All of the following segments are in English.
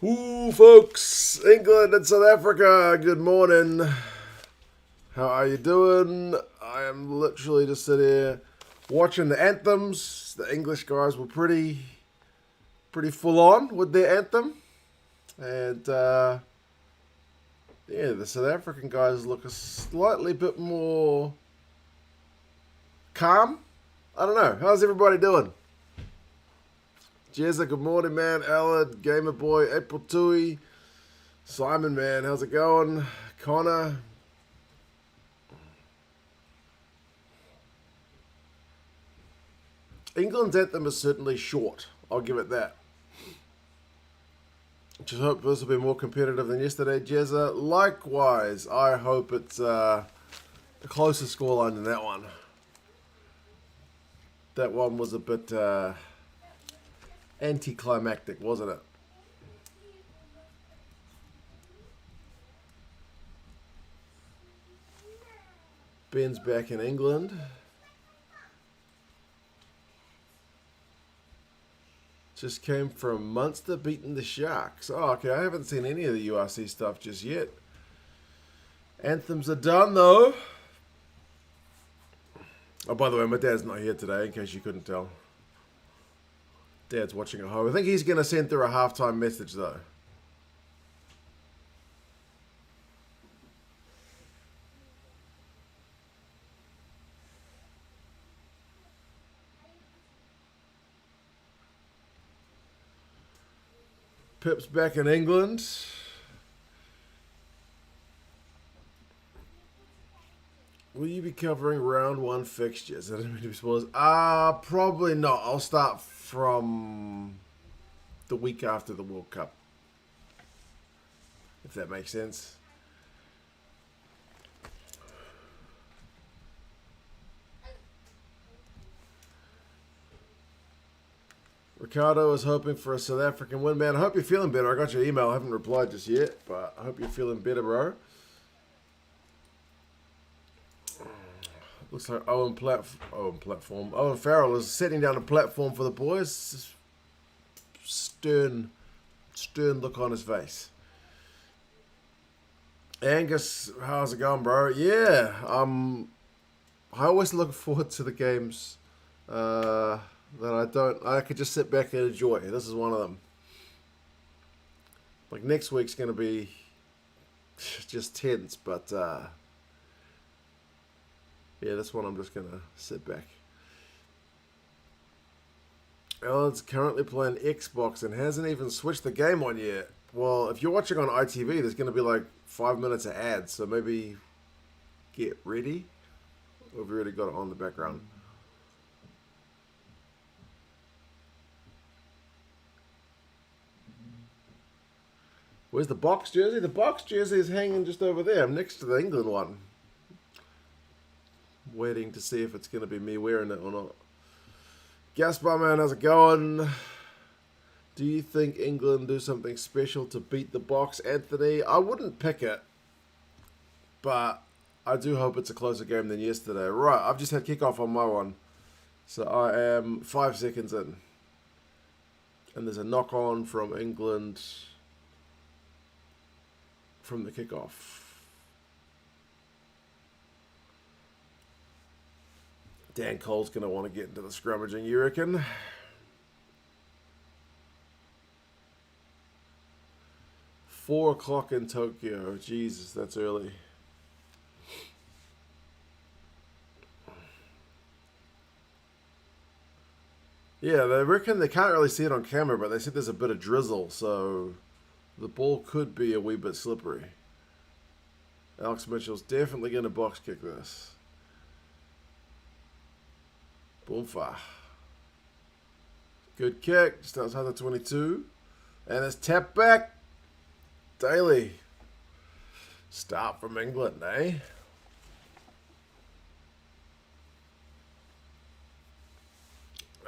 Ooh, folks, England and South Africa, good morning. How are you doing? I am literally just sitting here watching the anthems. The English guys were pretty full on with their anthem. And, yeah, the South African guys look a slightly bit more calm. I don't know. How's everybody doing? Jezza, good morning, man. Alan, Gamer Boy, April Tui, Simon, man, how's it going? Connor. England's anthem is certainly short. I'll give it that. Just hope this will be more competitive than yesterday, Jezza. Likewise, I hope it's a closer scoreline than that one. That one was a bit anticlimactic, wasn't it? Ben's back in England. Just came from Munster beating the Sharks. Oh, okay. I haven't seen any of the URC stuff just yet. Anthems are done, though. Oh, by the way, my dad's not here today, in case you couldn't tell. Dad's watching at home. I think he's going to send through a halftime message, though. Pip's back in England. Will you be covering round one fixtures? I didn't mean to be spoilers. Probably not. I'll start from the week after the World Cup. If that makes sense. Ricardo is hoping for a South African win, man. I hope you're feeling better. I got your email. I haven't replied just yet, but I hope you're feeling better, bro. Looks like Owen Farrell is setting down a platform for the boys. Stern look on his face. Angus, how's it going, bro? Yeah, I always look forward to the games that I could just sit back and enjoy. This is one of them. Like next week's gonna be just tense, but yeah, this one I'm just gonna sit back. Alan's currently playing Xbox and hasn't even switched the game on yet. Well, if you're watching on ITV, there's gonna be like 5 minutes of ads, so maybe get ready. Or have you already got it on in the background? Where's the box jersey? The box jersey is hanging just over there. I'm next to the England one. Waiting to see if it's going to be me wearing it or not. Gaspar, man, how's it going? Do you think England do something special to beat the Box, Anthony? I wouldn't pick it, but I do hope it's a closer game than yesterday. Right, I've just had kickoff on my one, so I am 5 seconds in. And there's a knock-on from England from the kickoff. Dan Cole's going to want to get into the scrummaging, you reckon? Four o'clock in Tokyo. Jesus, that's early. Yeah, they reckon they can't really see it on camera, but they said there's a bit of drizzle, so the ball could be a wee bit slippery. Alex Mitchell's definitely going to box kick this. Boomfa. Good kick, just outside the 22. And it's tapped back. Daly. Start from England, eh?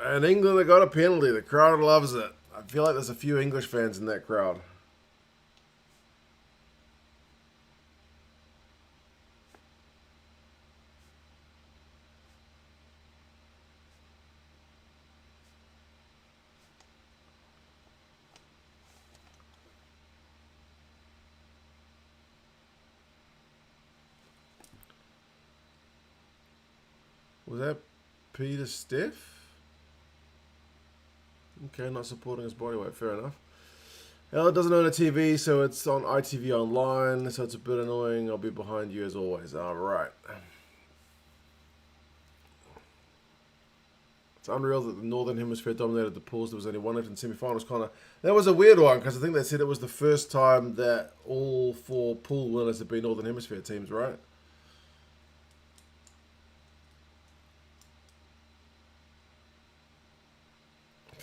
And England have got a penalty. The crowd loves it. I feel like there's a few English fans in that crowd. Was that Peter Steph? Okay, not supporting his body weight. Fair enough. Ella doesn't own a TV, so it's on ITV Online, so it's a bit annoying. I'll be behind you as always. All right. It's unreal that the Northern Hemisphere dominated the pools. There was only one left in semi-finals, Connor. That was a weird one, because I think they said it was the first time that all 4 pool winners have been Northern Hemisphere teams, right?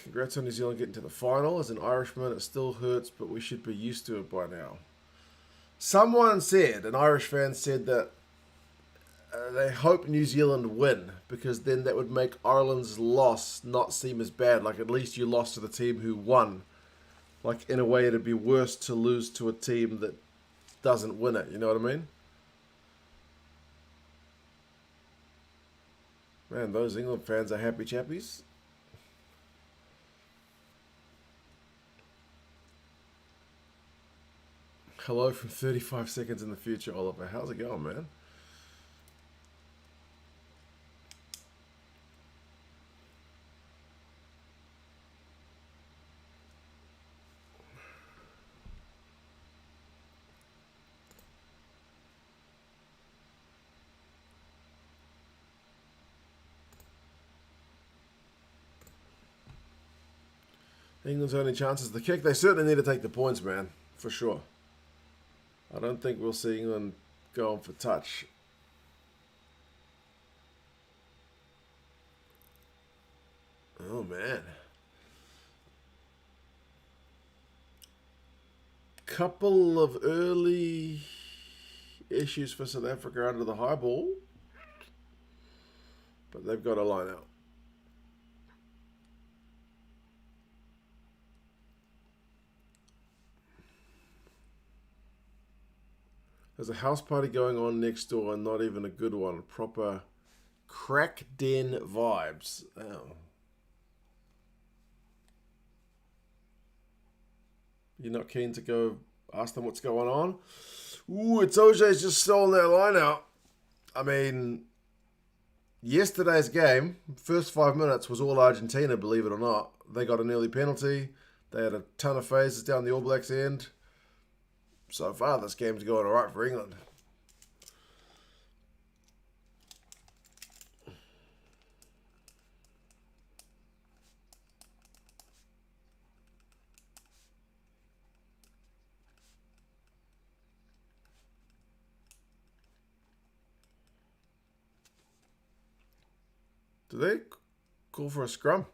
Congrats on New Zealand getting to the final. As an Irishman, it still hurts, but we should be used to it by now. Someone said, an Irish fan said that they hope New Zealand win, because then that would make Ireland's loss not seem as bad. Like, at least you lost to the team who won. Like, in a way, it'd be worse to lose to a team that doesn't win it. You know what I mean? Man, those England fans are happy chappies. Hello from 35 seconds in the future, Oliver. How's it going, man? England's only chance is the kick. They certainly need to take the points, man. For sure. I don't think we'll see England going for touch. Oh, man. Couple of early issues for South Africa under the high ball. But they've got a line out. There's a house party going on next door, and not even a good one. Proper crack den vibes. Oh. You're not keen to go ask them what's going on? Ooh, it's OJ's just stolen their line out. I mean, yesterday's game, first 5 minutes was all Argentina, believe it or not. They got an early penalty. They had a ton of phases down the All Blacks' end. So far, this game's going all right for England. Do they call for a scrum?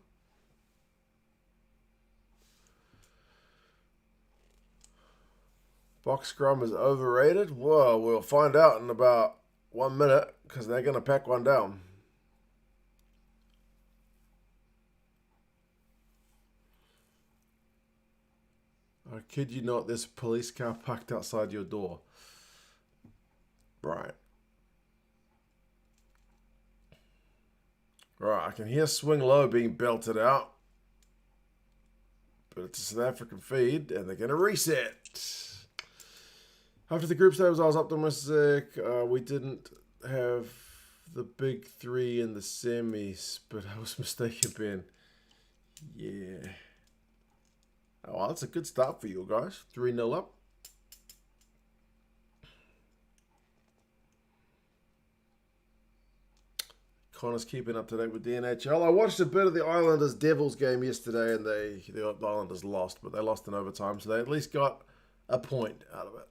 Box scrum is overrated? Well, we'll find out in about 1 minute, because they're going to pack one down. I kid you not, there's a police car parked outside your door. Right. Right, I can hear swing low being belted out. But it's a South African feed, and they're going to reset. After the group stage, I was optimistic. We didn't have the big 3 in the semis, but I was mistaken, Ben. Yeah. Oh, well, that's a good start for you guys. 3-0 up. Connor's keeping up to date with the NHL. I watched a bit of the Islanders Devils game yesterday, and the Islanders lost, but they lost in overtime, so they at least got a point out of it.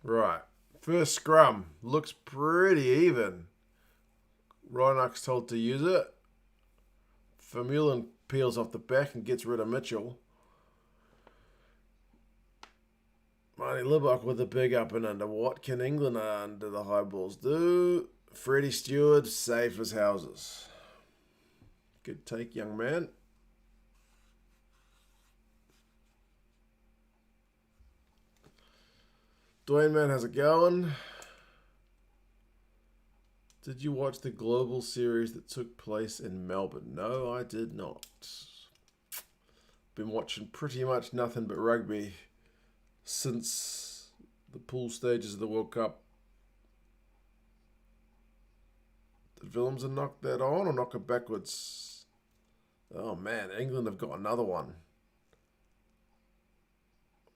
Right. First scrum. Looks pretty even. Reinach's told to use it. Vermeulen peels off the back and gets rid of Mitchell. Marty Libach with a big up and under. What can England under the high balls do? Freddie Stewart, safe as houses. Good take, young man. Dwayne Man, how's it going? Did you watch the global series that took place in Melbourne? No, I did not. Been watching pretty much nothing but rugby since the pool stages of the World Cup. Did Willemsen knock that on or knock it backwards? Oh man, England have got another one.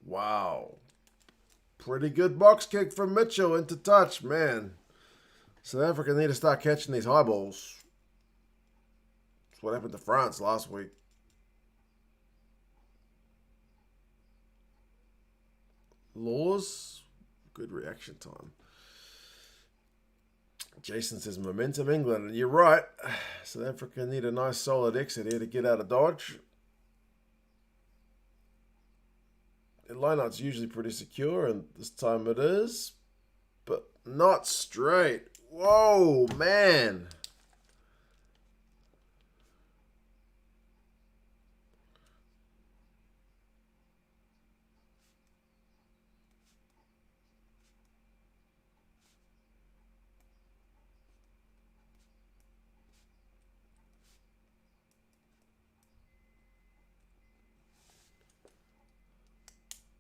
Wow. Pretty good box kick from Mitchell into touch, man. South Africa need to start catching these high balls. That's what happened to France last week. Laws, good reaction time. Jason says momentum England, and you're right. South Africa need a nice solid exit here to get out of dodge. The lineout's usually pretty secure, and this time it is, but not straight. Whoa, man.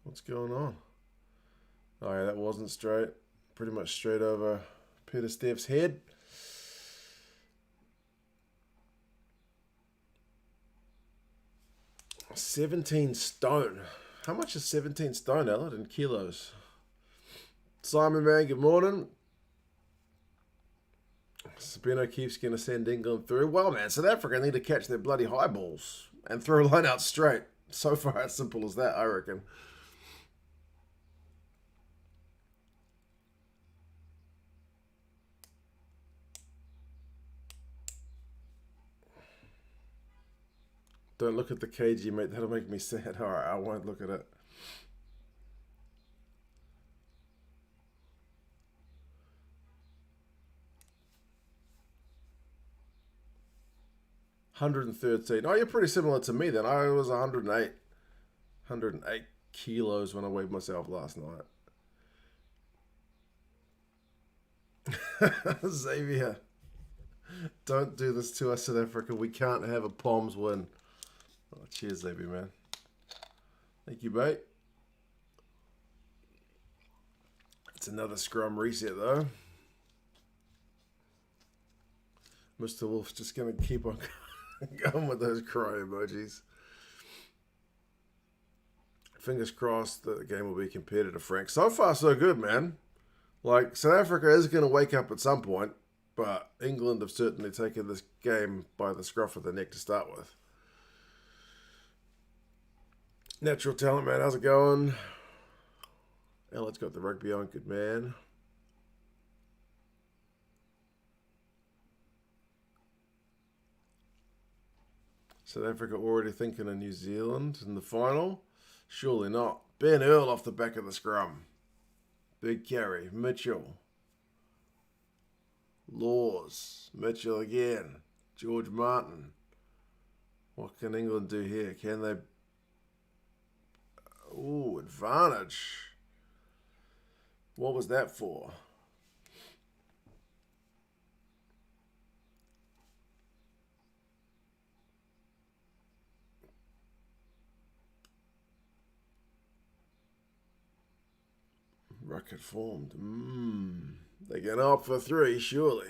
What's going on? Oh yeah, that wasn't straight. Pretty much straight over Peter Steph's head. $17 stone. How much is 17 stone, Ellen, in kilos? Simon, man, good morning. Sabino keeps going to send England through. Well, man, South Africa need to catch their bloody high balls and throw a line out straight. So far, as simple as that, I reckon. Don't look at the KG, mate. That'll make me sad. All right, I won't look at it. $113. Oh, you're pretty similar to me then. I was 108. 108 kilos when I weighed myself last night. Xavier, don't do this to us, South Africa. We can't have a Poms win. Oh, cheers, Xavier, man. Thank you, mate. It's another scrum reset, though. Mr. Wolf's just going to keep on going with those cry emojis. Fingers crossed that the game will be competitive, Frank. So far, so good, man. Like, South Africa is going to wake up at some point, but England have certainly taken this game by the scruff of the neck to start with. Natural talent, man. How's it going? Elliot's got the rugby on. Good man. South Africa already thinking of New Zealand in the final? Surely not. Ben Earl off the back of the scrum. Big carry. Mitchell. Laws. Mitchell again. George Martin. What can England do here? Can they... Ooh, advantage. What was that for? Rucket formed. They're going to opt for 3, surely.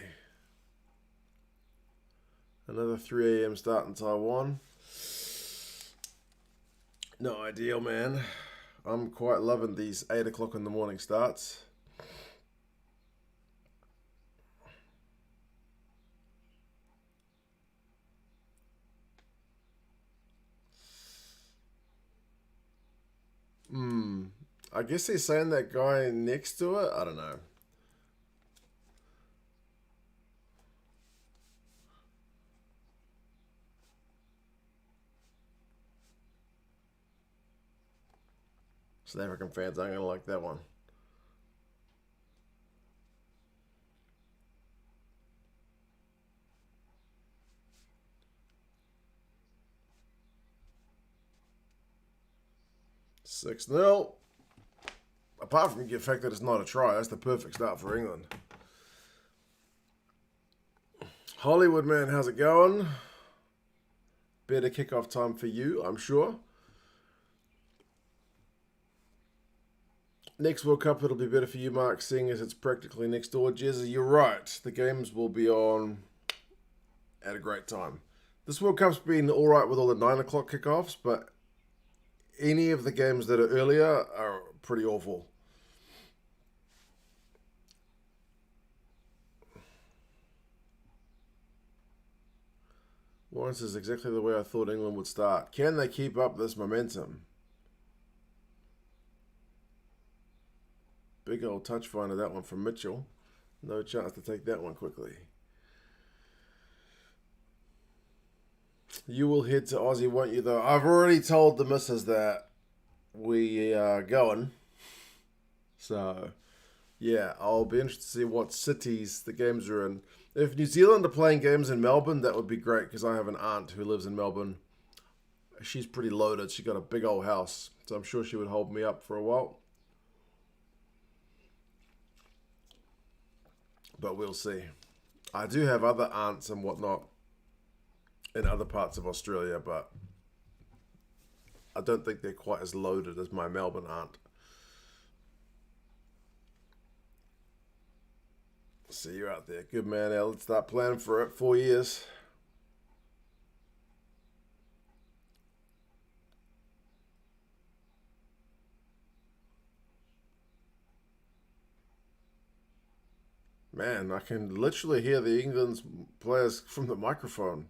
Another 3 a.m. start in Taiwan. No ideal, man. I'm quite loving these 8 o'clock in the morning starts. I guess he's saying that guy next to it. I don't know. South African fans aren't going to like that one. $6-0. Apart from the fact that it's not a try, that's the perfect start for England. Hollywood, man, how's it going? Better kickoff time for you, I'm sure. Next World Cup, it'll be better for you, Mark, seeing as it's practically next door. Jezza, you're right. The games will be on at a great time. This World Cup's been all right with all the 9 o'clock kickoffs, but any of the games that are earlier are pretty awful. Lawrence is exactly the way I thought England would start. Can they keep up this momentum? Big old touch finder, that one from Mitchell. No chance to take that one quickly. You will head to Aussie, won't you, though? I've already told the missus that we are going. So, yeah, I'll be interested to see what cities the games are in. If New Zealand are playing games in Melbourne, that would be great, because I have an aunt who lives in Melbourne. She's pretty loaded. She's got a big old house, so I'm sure she would hold me up for a while. But we'll see. I do have other aunts and whatnot in other parts of Australia, but I don't think they're quite as loaded as my Melbourne aunt. See you out there. Good man, Al. Let's start planning for it. 4 years. Man, I can literally hear the England's players from the microphone.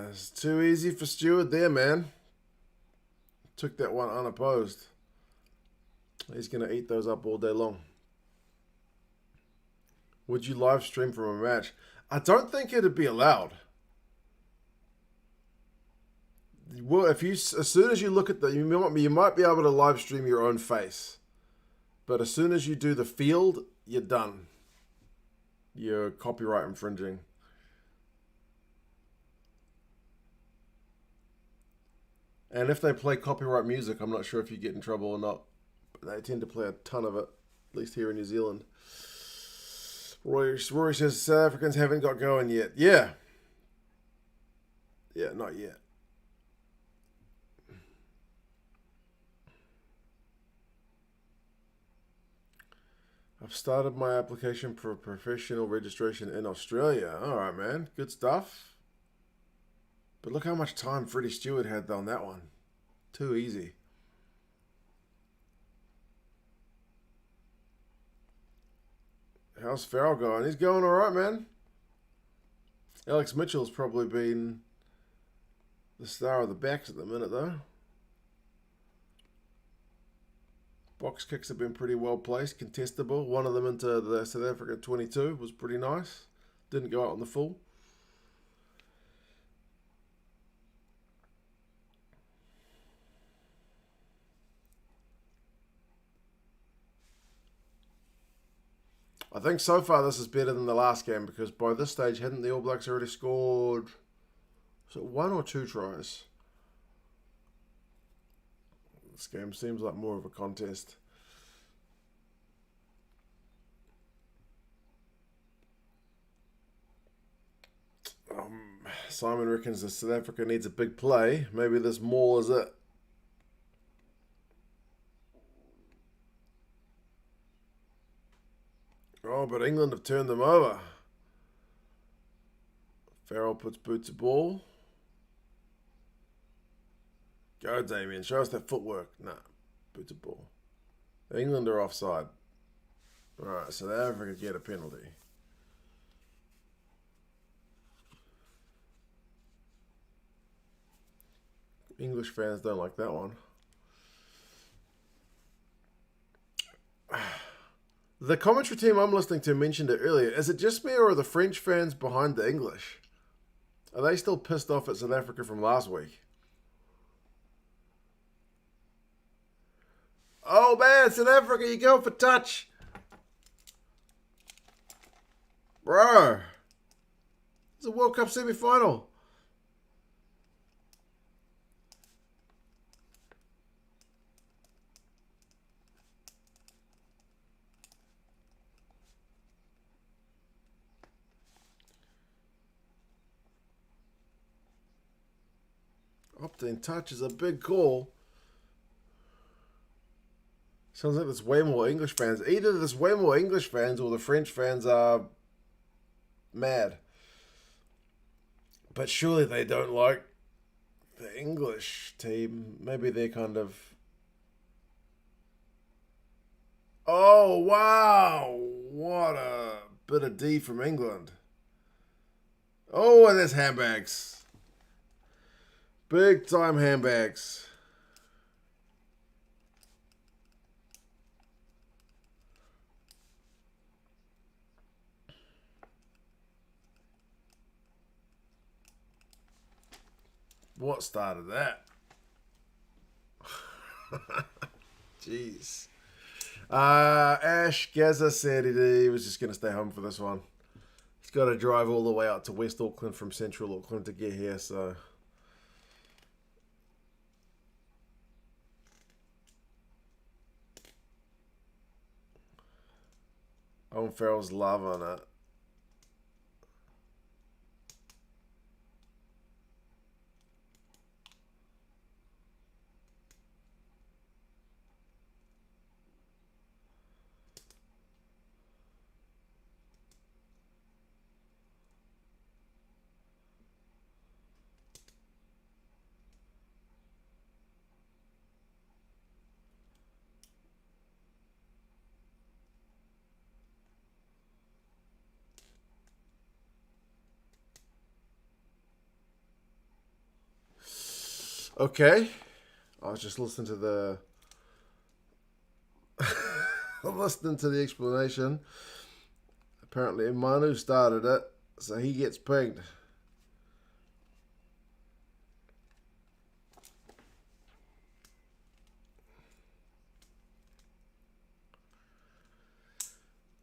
It's too easy for Stewart there, man. Took that one unopposed. He's going to eat those up all day long. Would you live stream from a match? I don't think it'd be allowed. Well, if you, as soon as you look at you might be able to live stream your own face, but as soon as you do the field, you're done. You're copyright infringing. And if they play copyright music, I'm not sure if you get in trouble or not. But they tend to play a ton of it, at least here in New Zealand. Rory says South Africans haven't got going yet. Yeah. Yeah, not yet. I've started my application for professional registration in Australia. All right, man. Good stuff. But look how much time Freddie Stewart had on that one. Too easy. How's Farrell going? He's going all right, man. Alex Mitchell's probably been the star of the backs at the minute, though. Box kicks have been pretty well placed, contestable. One of them into the South Africa 22 was pretty nice. Didn't go out on the full. I think so far this is better than the last game, because by this stage, hadn't the All Blacks already scored, was it 1 or 2 tries? This game seems like more of a contest. Simon reckons that South Africa needs a big play. Maybe this maul is it. Oh, but England have turned them over. Farrell puts boots to ball. Go, Damien. Show us that footwork. Nah, boots of ball. England are offside. Alright, so South Africa get a penalty. English fans don't like that one. The commentary team I'm listening to mentioned it earlier. Is it just me, or are the French fans behind the English? Are they still pissed off at South Africa from last week? Oh man, South Africa, you go for touch. Bro. It's a World Cup semi-final. Opting touch is a big call. Sounds like there's way more English fans. Either there's way more English fans or the French fans are mad. But surely they don't like the English team. Maybe they're kind of... Oh, wow. What a bit of D from England. Oh, and there's handbags. Big time handbags. What started that? Jeez. Ash Gaza said he was just going to stay home for this one. He's got to drive all the way out to West Auckland from Central Auckland to get here, so... Owen Farrell's loving it. Okay. I was just listening to the... listening to the explanation. Apparently Manu started it, so he gets pinged.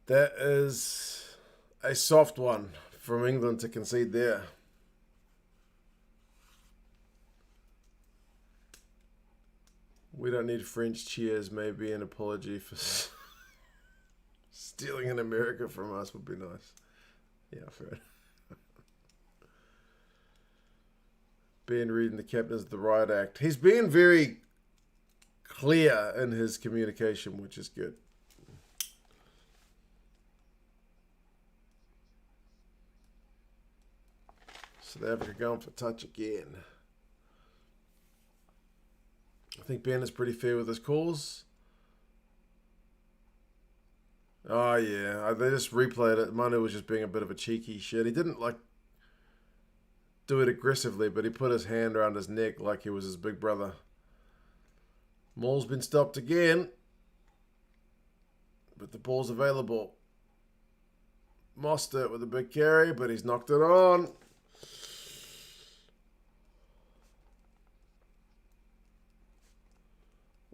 That is a soft one from England to concede there. We don't need French cheers. Maybe an apology for stealing in America from us would be nice. Yeah, Fred. Ben reading the captain's the riot act. He's being very clear in his communication, which is good. South Africa going for touch again. I think Ben is pretty fair with his calls. Oh, yeah. They just replayed it. Manu was just being a bit of a cheeky shit. He didn't, do it aggressively, but he put his hand around his neck like he was his big brother. Maul's been stopped again. But the ball's available. Mostert with a big carry, but he's knocked it on.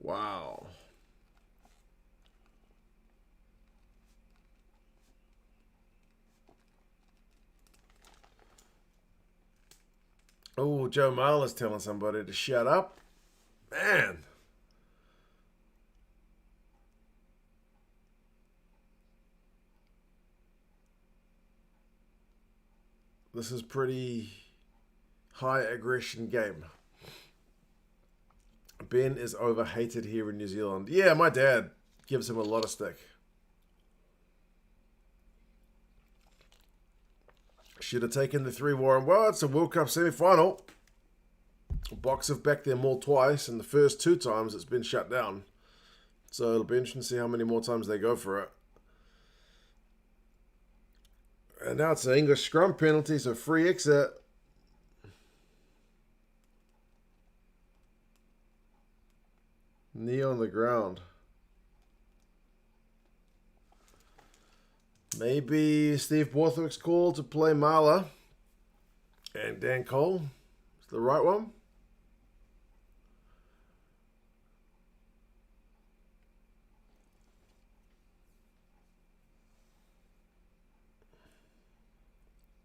Wow. Oh, Joe Marler's telling somebody to shut up. Man. This is pretty high aggression game. Ben is overhated here in New Zealand. Yeah, my dad gives him a lot of stick. Should have taken the 3 Warren. Well, it's a World Cup semi-final. Box have backed their maul twice, and the first 2 times it's been shut down. So it'll be interesting to see how many more times they go for it. And now it's an English scrum penalty, so free exit. Knee on the ground. Maybe Steve Borthwick's call to play Marler and Dan Cole is the right one.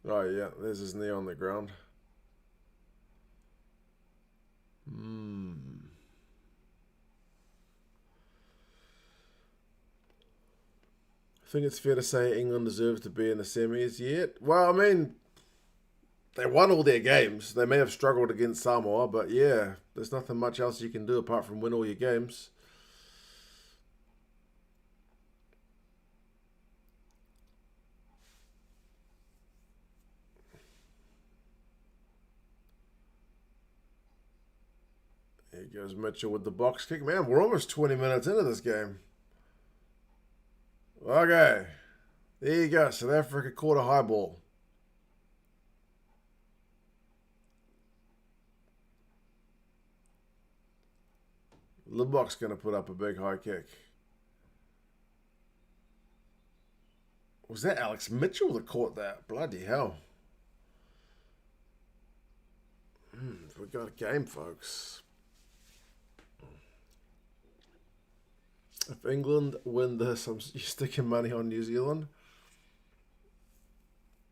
Oh, yeah, there's his knee on the ground. I think it's fair to say England deserves to be in the semis yet. Well, I mean, They won all their games. They may have struggled against Samoa, but yeah, there's nothing much else you can do apart from win all your games. There goes Mitchell with the box kick. Man, we're almost 20 minutes into this game. Okay. There you go. South Africa caught a high ball. Libbok's going to put up a big high kick. Was that Alex Mitchell that caught that? Bloody hell. We got a game, folks. If England win this, I'm sticking money on New Zealand.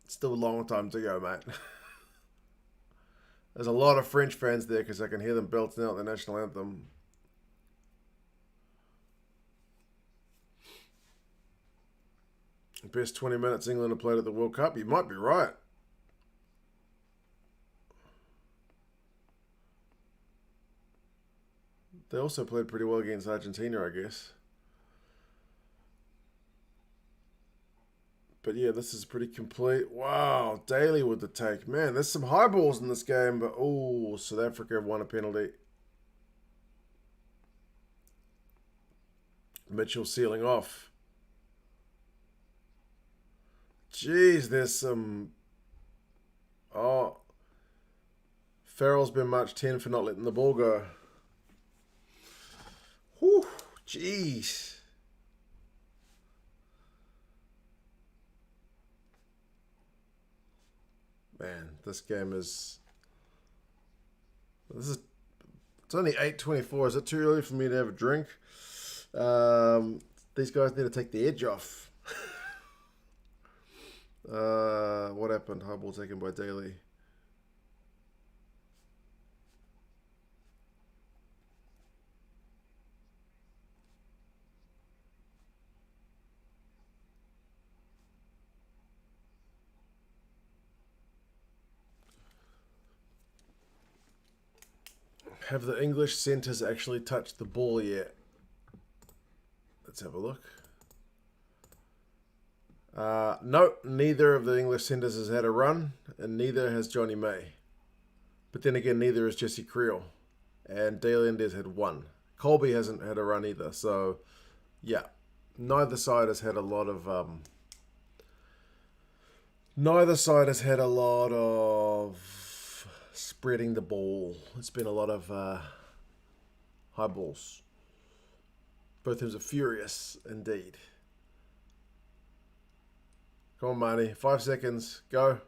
It's still a long time to go, mate. There's a lot of French fans there because I can hear them belting out the national anthem. Best 20 minutes England have played at the World Cup. You might be right. They also played pretty well against Argentina, I guess. But yeah, this is pretty complete. Wow, Daly with the take. Man, there's some high balls in this game, but oh, South Africa have won a penalty. Mitchell sealing off. Jeez, there's some... Oh. Farrell's been marked 10 for not letting the ball go. Whew, jeez. Man, this game is... It's only 8:24. Is it too early for me to have a drink? These guys need to take the edge off. What happened? High ball taken by Daly. Have the English centres actually touched the ball yet? Let's have a look. No, neither of the English centres has had a run, and neither has Johnny May. But then again, neither has Jesse Creel. And Daly Indes had one. Colby hasn't had a run either, so yeah. Neither side has had a lot of... neither side has had a lot of spreading the ball. It's been a lot of high balls. Both teams are furious indeed. Come on, Marnie. 5 seconds. Go.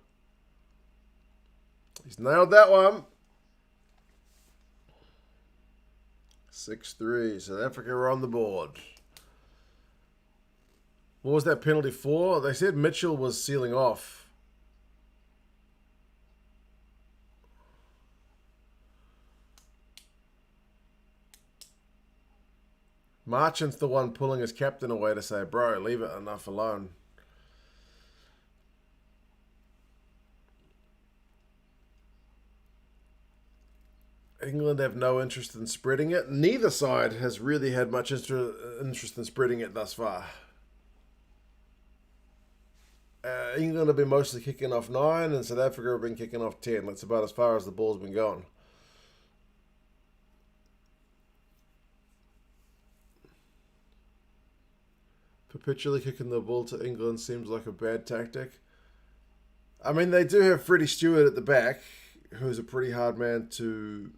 He's nailed that one. 6-3. South Africa are on the board. What was that penalty for? They said Mitchell was sealing off. Marchant's the one pulling his captain away to say, bro, leave it enough alone. England have no interest in spreading it. Neither side has really had much interest in spreading it thus far. England have been mostly kicking off 9 and South Africa have been kicking off 10. That's about as far as the ball's been going. Perpetually kicking the ball to England seems like a bad tactic. I mean, they do have Freddie Stewart at the back, who's a pretty hard man to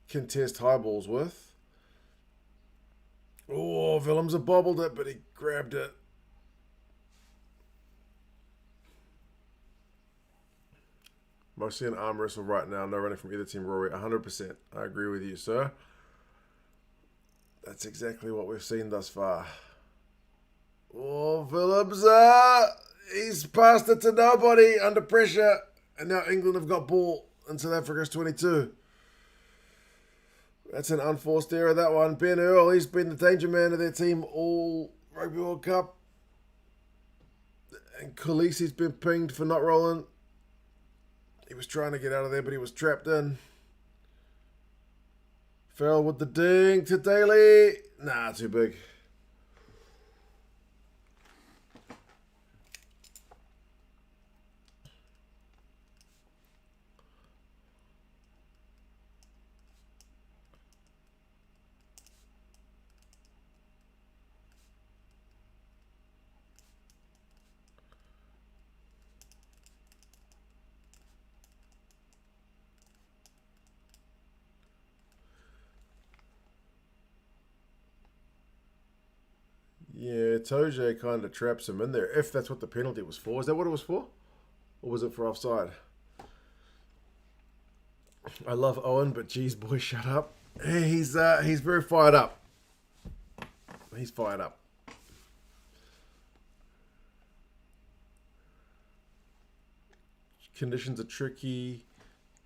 contest high balls with. Oh, Willems have bobbled it, but he grabbed it. Mostly an arm wrestle right now. No running from either team, Rory. 100%. I agree with you, sir. That's exactly what we've seen thus far. Oh, Willems, he's passed it to nobody under pressure. And now England have got ball and South Africa's 22. That's an unforced error, that one. Ben Earl, he's been the danger man of their team all Rugby World Cup. And Khaleesi's been pinged for not rolling. He was trying to get out of there, but he was trapped in. Farrell with the ding to Daly. Nah, too big. Yeah, Toje kind of traps him in there, if that's what the penalty was for. Is that what it was for? Or was it for offside? I love Owen, but geez, boy, shut up. He's very fired up. He's fired up. Conditions are tricky.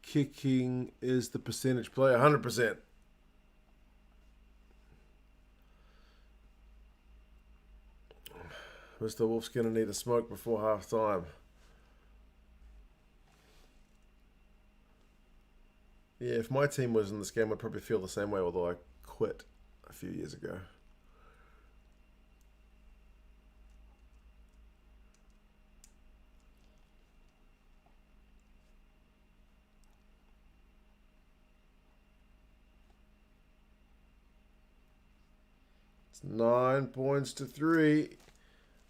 Kicking is the percentage play, 100%. Mr. Wolf's going to need a smoke before half time. Yeah, if my team was in this game, I'd probably feel the same way, although I quit a few years ago. It's 9 points to 3.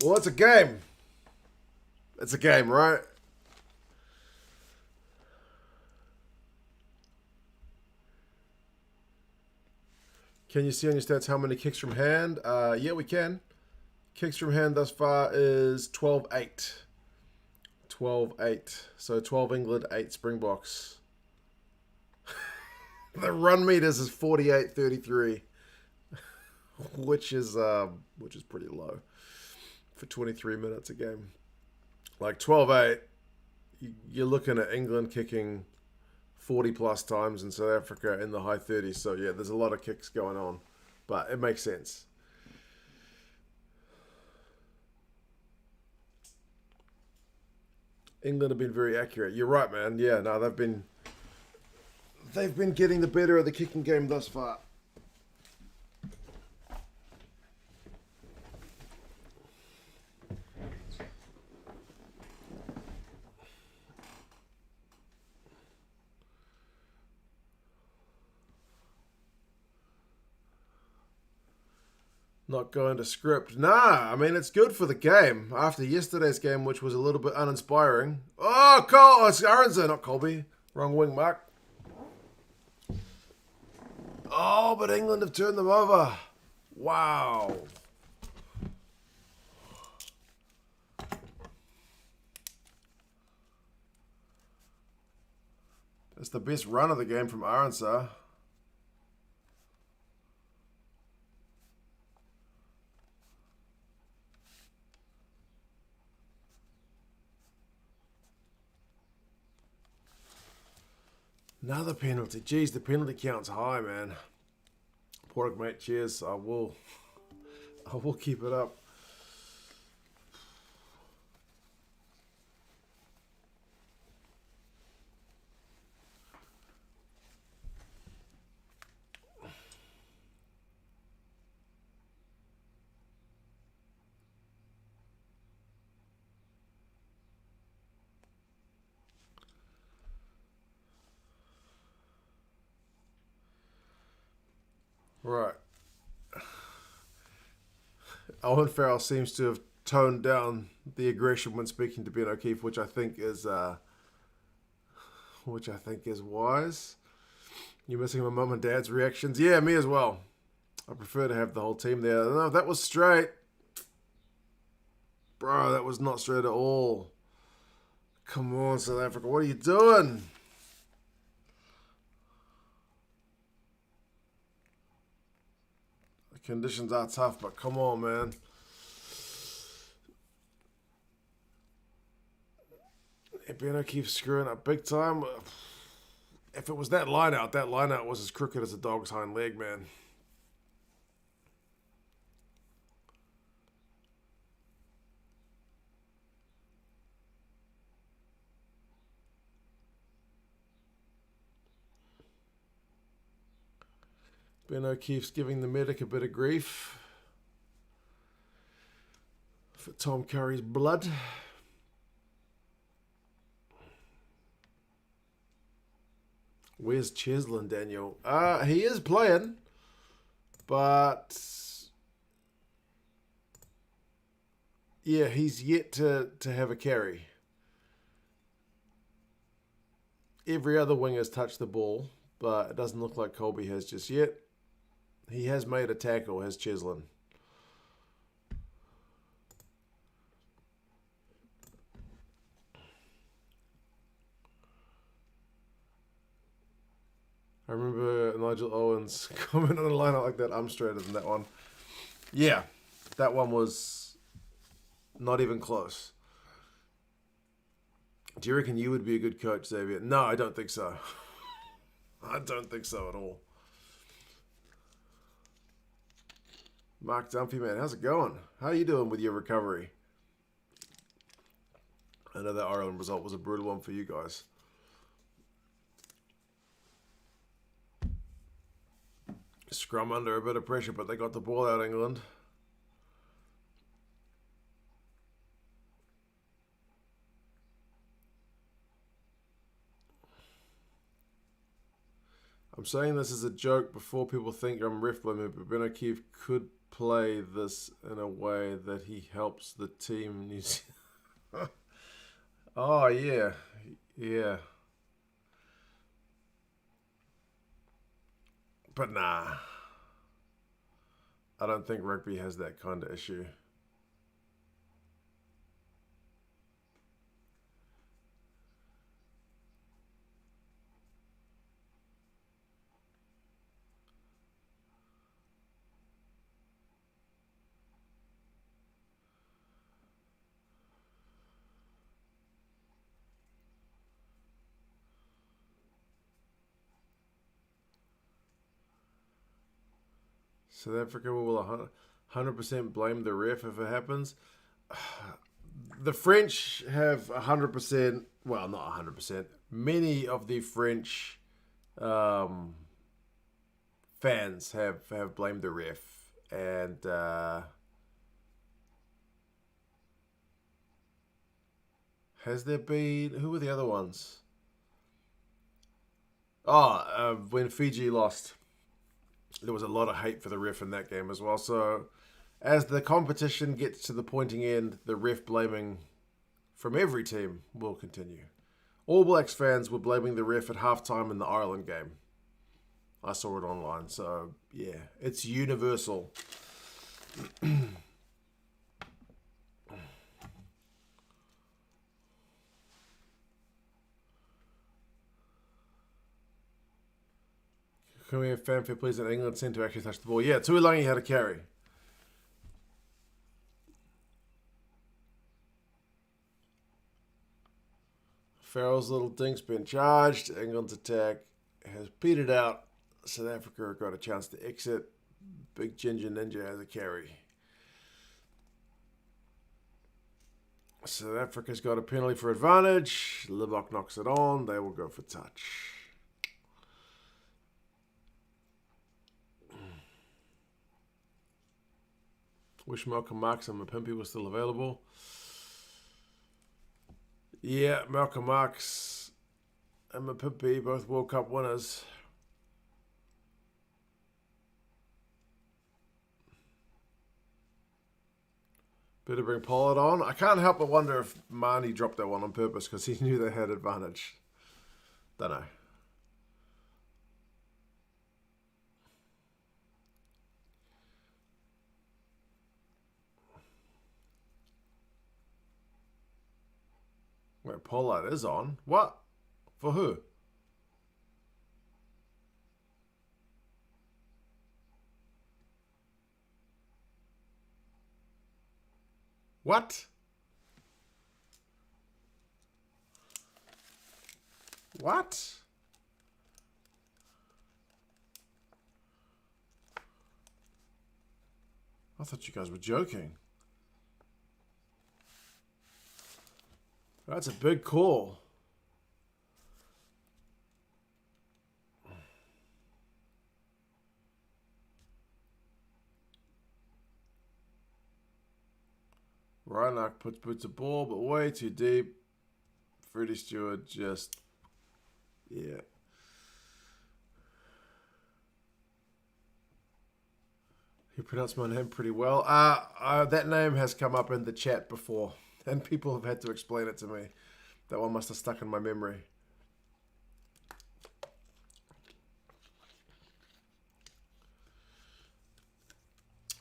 Well, it's a game. It's a game, right? Can you see on your stats how many kicks from hand? Yeah, we can. Kicks from hand thus far is 12-8. 12-8. So 12 England, 8 Springboks. The run meters is 48-33. Which is pretty low for 23 minutes a game. Like 12-8, you're looking at England kicking 40 plus times and South Africa in the high 30s. So yeah, there's a lot of kicks going on, but it makes sense. England have been very accurate. You're right, man. Yeah, no, they've been getting the better of the kicking game thus far. Not going to script. Nah, I mean, it's good for the game. After yesterday's game, which was a little bit uninspiring. Oh, Cole! It's Aronson, not Colby. Wrong wing, Mark. Oh, but England have turned them over. Wow. That's the best run of the game from Aronson. Another penalty. Jeez, the penalty count's high, man. Pork, mate, cheers. I will keep it up. Right. Owen Farrell seems to have toned down the aggression when speaking to Ben O'Keefe, which I think is wise. You're missing my mum and dad's reactions. Yeah, me as well. I prefer to have the whole team there. No, that was straight. Bro, that was not straight at all. Come on, South Africa. What are you doing? The conditions are tough, but come on, man. Ben keeps screwing up big time. If it was that line out was as crooked as a dog's hind leg, man. Ben O'Keefe's giving the medic a bit of grief for Tom Curry's blood. Where's Cheslin, Daniel? He is playing, but yeah, he's yet to have a carry. Every other winger's touched the ball, but it doesn't look like Colby has just yet. He has made a tackle, has Cheslin. I remember Nigel Owens commenting on a lineup like that. I'm straighter than that one. Yeah, that one was not even close. Do you reckon you would be a good coach, Xavier? No, I don't think so. I don't think so at all. Mark Dumpy, man, how's it going? How are you doing with your recovery? I know that Ireland result was a brutal one for you guys. Scrum under a bit of pressure, but they got the ball out, England. I'm saying this as a joke before people think I'm ref blaming, but Ben O'Keefe could play this in a way that he helps the team. New Zealand. Oh, yeah. Yeah. But nah. I don't think rugby has that kind of issue. South Africa will 100% blame the ref if it happens. The French have 100%, well, not 100%. Many of the French fans have blamed the ref. And has there been, who were the other ones? When Fiji lost, there was a lot of hate for the ref in that game as well. So as the competition gets to the pointing end, the ref blaming from every team will continue. All Blacks fans were blaming the ref at halftime in the Ireland game. I saw it online. So yeah, it's universal. Can we have fanfare please that England sent to actually touch the ball? Yeah, Tuilangi had a carry. Farrell's little dink's been charged. England's attack has petered out. South Africa got a chance to exit. Big Ginger Ninja has a carry. South Africa's got a penalty for advantage. Livock knocks it on. They will go for touch. Wish Malcolm Marx and Mapimpi were still available. Yeah, Malcolm Marx and Mapimpi, both World Cup winners. Better bring Pollard on. I can't help but wonder if Marnie dropped that one on purpose because he knew they had advantage. Don't know. Wait, Pollard is on? What? For who? What? What? I thought you guys were joking. That's a big call. Reinach puts boots a ball, but way too deep. Freddie Stewart just, yeah. He pronounced my name pretty well. That name has come up in the chat before, and people have had to explain it to me. That one must have stuck in my memory.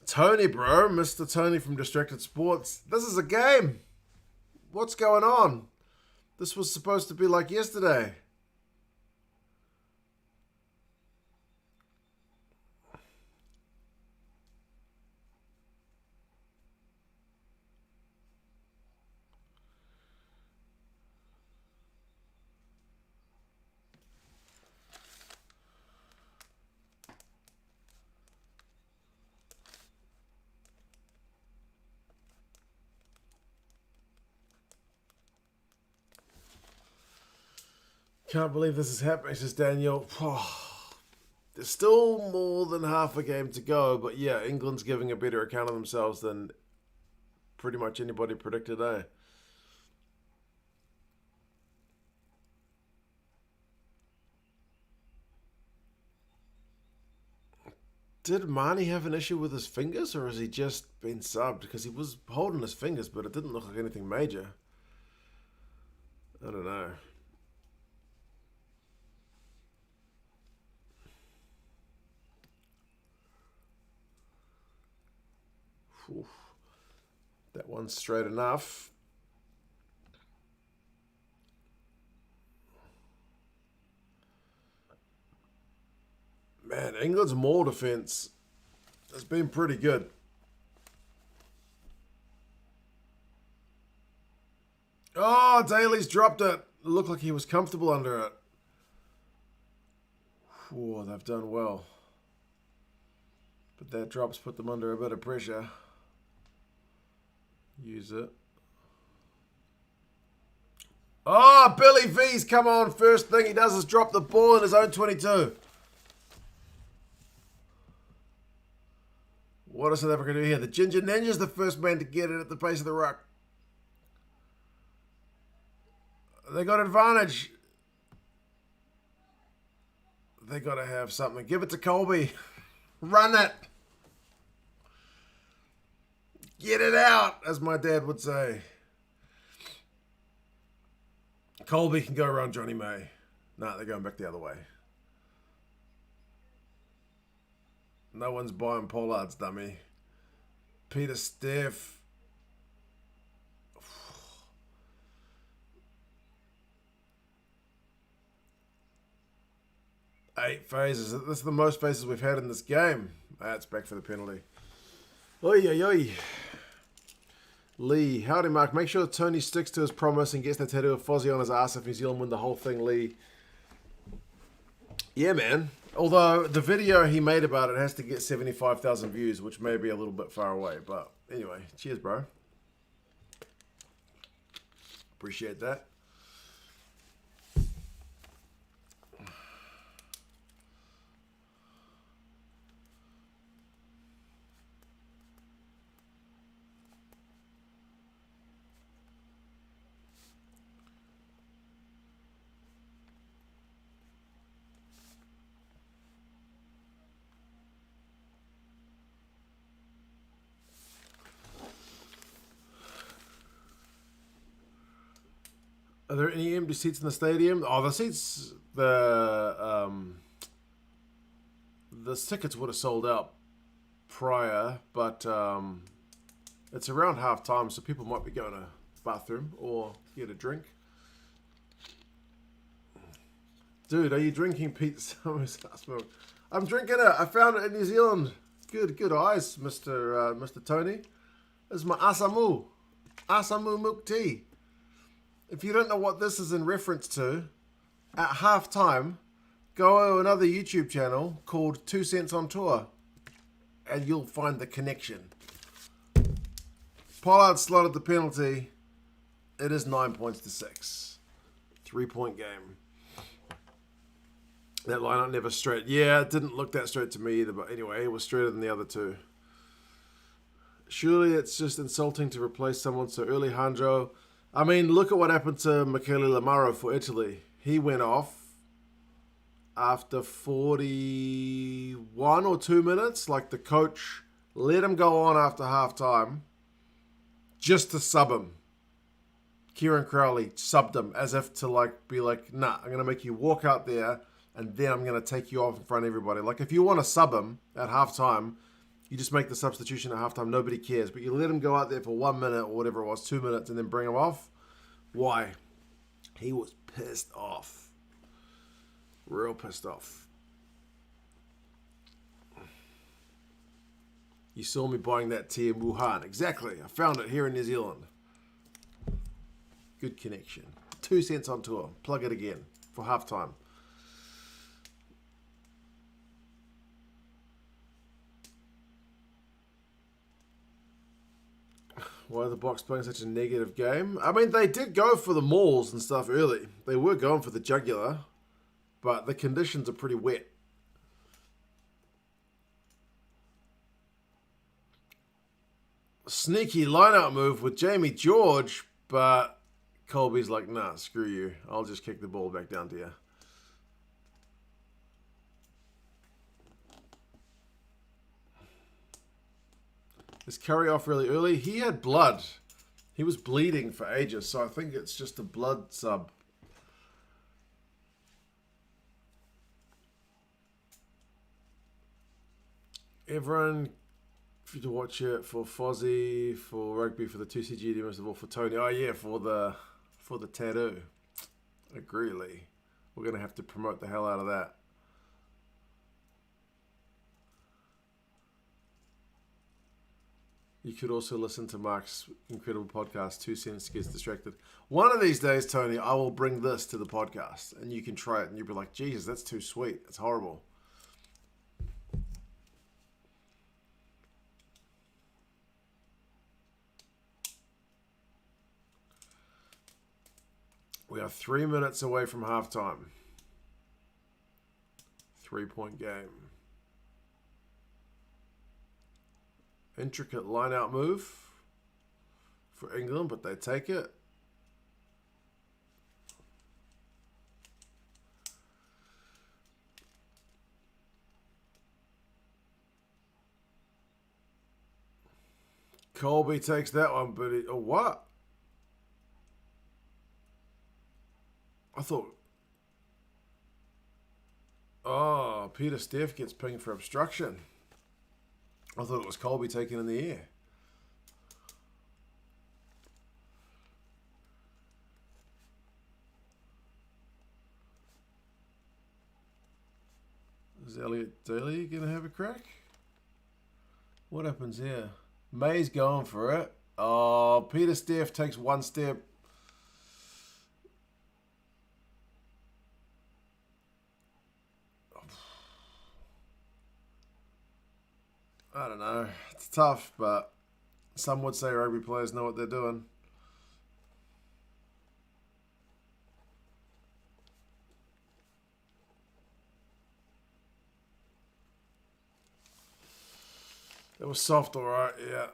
Tony, bro. Mr. Tony from Distracted Sports. This is a game. What's going on? This was supposed to be like yesterday. Can't believe this is happening, says Daniel. There's still more than half a game to go, but yeah, England's giving a better account of themselves than pretty much anybody predicted, eh? Did Marnie have an issue with his fingers, or has he just been subbed? Because he was holding his fingers, but it didn't look like anything major. I don't know. Oof. That one's straight enough. Man, England's maul defense has been pretty good. Oh, Daly's dropped it. It looked like he was comfortable under it. Whoa, they've done well. But that drop's put them under a bit of pressure. Use it. Oh, Billy V's come on. First thing he does is drop the ball in his own 22. What does South Africa do here? The Ginger Ninja's the first man to get it at the base of the ruck. They got advantage. They got to have something. Give it to Colby. Run it. Get it out, as my dad would say. Colby can go around Johnny May. Nah, they're going back the other way. No one's buying Pollard's dummy. Peter Steph. 8 phases. This is the most phases we've had in this game. That's back for the penalty. Oi, oi, oi. Lee, howdy Mark. Make sure Tony sticks to his promise and gets the tattoo of Fozzie on his ass if New Zealand win the whole thing, Lee. Yeah, man. Although the video he made about it has to get 75,000 views, which may be a little bit far away. But anyway, cheers, bro. Appreciate that. Are there any empty seats in the stadium? Oh, the seats, the tickets would have sold out prior, but it's around half time, so people might be going to the bathroom or get a drink. Dude, are you drinking Pete Summers' ass milk? I'm drinking it. I found it in New Zealand. Good eyes, Mr. Tony. This is my Asamu milk tea. If you don't know what this is in reference to, at half time, go to another YouTube channel called 2 Cents on Tour, and you'll find the connection. Pollard slotted the penalty. It is 9 points to 6. 3-point game. That lineup never straight. Yeah, it didn't look that straight to me either, but anyway, it was straighter than the other two. Surely it's just insulting to replace someone so early, Hanjo. I mean, look at what happened to Michele Lamaro for Italy. He went off after 41 or 2 minutes. Like, the coach let him go on after half time just to sub him. Kieran Crowley subbed him as if to like be like, nah, I'm going to make you walk out there and then I'm going to take you off in front of everybody. Like, if you want to sub him at halftime, you just make the substitution at halftime. Nobody cares. But you let him go out there for 1 minute or whatever it was, 2 minutes, and then bring him off. Why? He was pissed off. Real pissed off. You saw me buying that tea in Wuhan. Exactly. I found it here in New Zealand. Good connection. 2 cents on tour. Plug it again for halftime. Why are the Boks playing such a negative game? I mean, they did go for the mauls and stuff early. They were going for the jugular, but the conditions are pretty wet. Sneaky line-out move with Jamie George, but Colby's like, nah, screw you. I'll just kick the ball back down to you. Is Curry off really early? He had blood. He was bleeding for ages, so I think it's just a blood sub. Everyone, if you to watch it for Fozzie, for rugby, for the 2CG, most of all for Tony. Oh yeah, for the tattoo. Agree, Lee. We're gonna have to promote the hell out of that. You could also listen to Mark's incredible podcast, 2 Cents Gets Distracted. One of these days, Tony, I will bring this to the podcast, and you can try it, and you'll be like, Jesus, that's too sweet. It's horrible. We are 3 minutes away from halftime. 3-point game. Intricate line-out move for England, but they take it. Colby takes that one, but oh, what? I thought... Oh, Peter Steph gets pinged for obstruction. I thought it was Colby taken in the air. Is Elliot Daly going to have a crack? What happens here? May's going for it. Oh, Peter Steph takes one step. I don't know. It's tough, but some would say rugby players know what they're doing. It was soft, all right, yeah.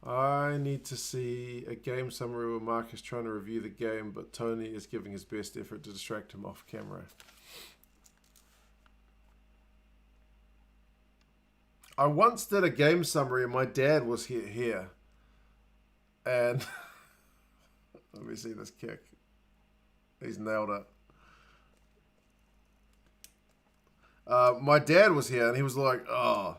I need to see a game summary where Mark is trying to review the game, but Tony is giving his best effort to distract him off camera. I once did a game summary and my dad was here. And let me see this kick. He's nailed it. My dad was here and he was like, oh,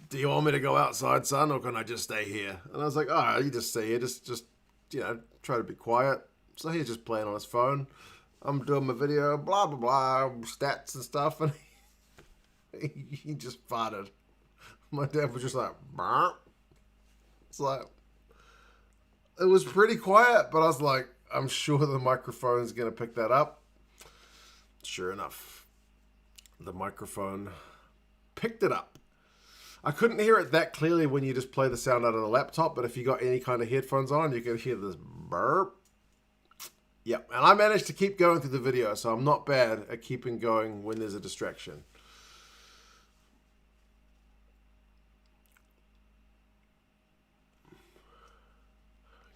do you want me to go outside, son, or can I just stay here? And I was like, oh, you just stay here. Just try to be quiet. So he's just playing on his phone. I'm doing my video, blah, blah, blah, stats and stuff. And he just farted. My dad was just like, burp. It's like, it was pretty quiet, but I was like, I'm sure the microphone's going to pick that up. Sure enough, the microphone picked it up. I couldn't hear it that clearly when you just play the sound out of the laptop, but if you got any kind of headphones on, you could hear this burp. Yep, and I managed to keep going through the video, so I'm not bad at keeping going when there's a distraction.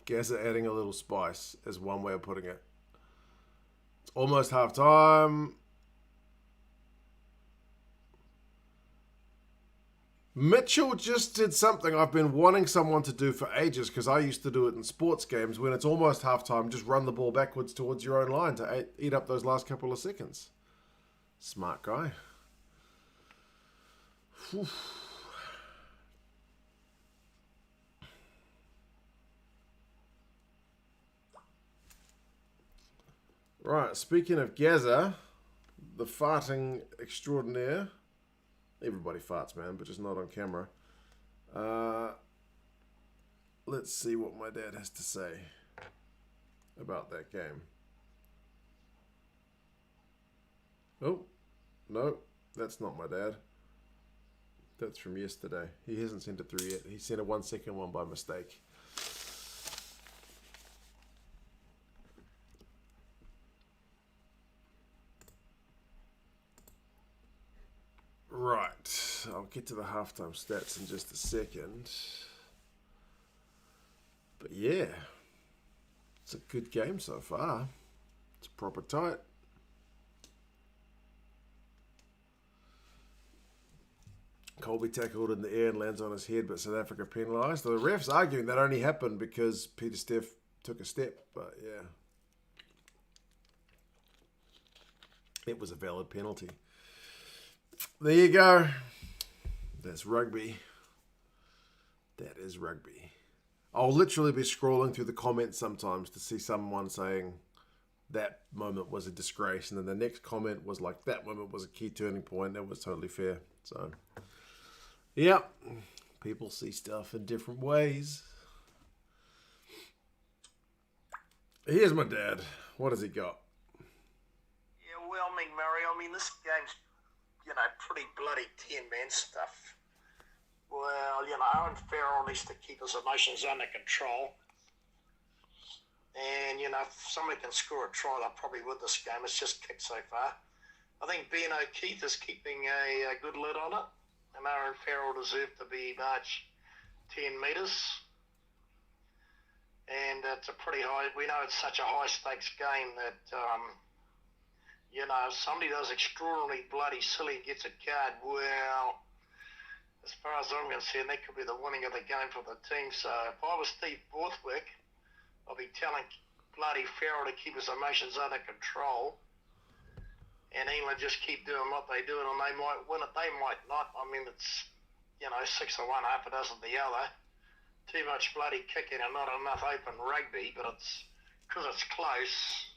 Gazza adding a little spice is one way of putting it. It's almost half time. Mitchell just did something I've been wanting someone to do for ages because I used to do it in sports games. When it's almost halftime, just run the ball backwards towards your own line to eat up those last couple of seconds. Smart guy. Whew. Right, speaking of Gaza, the farting extraordinaire. Everybody farts, man, but just not on camera. Let's see what my dad has to say about that game. Oh, no, that's not my dad. That's from yesterday. He hasn't sent it through yet. He sent a 1 second one by mistake. Right, I'll get to the halftime stats in just a second. But yeah, it's a good game so far. It's proper tight. Colby tackled in the air and lands on his head, but South Africa penalised. The ref's arguing that only happened because Peter Steff took a step, but yeah. It was a valid penalty. There you go. That's rugby. That is rugby. I'll literally be scrolling through the comments sometimes to see someone saying that moment was a disgrace, and then the next comment was like, that moment was a key turning point. That was totally fair. So, yeah, people see stuff in different ways. Here's my dad. What has he got? Yeah, well, Murray, I mean, this game's, pretty bloody 10-man stuff. Well, Owen Farrell needs to keep his emotions under control. And, if somebody can score a try, they'll probably win this game. It's just kicked so far. I think Ben O'Keefe is keeping a good lid on it. And Owen Farrell deserved to be marched 10 metres. And it's a pretty high, we know it's such a high-stakes game that, if somebody does extraordinarily bloody silly and gets a card, well, as far as I'm concerned, that could be the winning of the game for the team. So if I was Steve Borthwick, I'll be telling bloody Farrell to keep his emotions under control. And England just keep doing what they're doing, and they might win it, they might not. I mean, it's, 6 of one, half a dozen the other. Too much bloody kicking and not enough open rugby, but it's because it's close.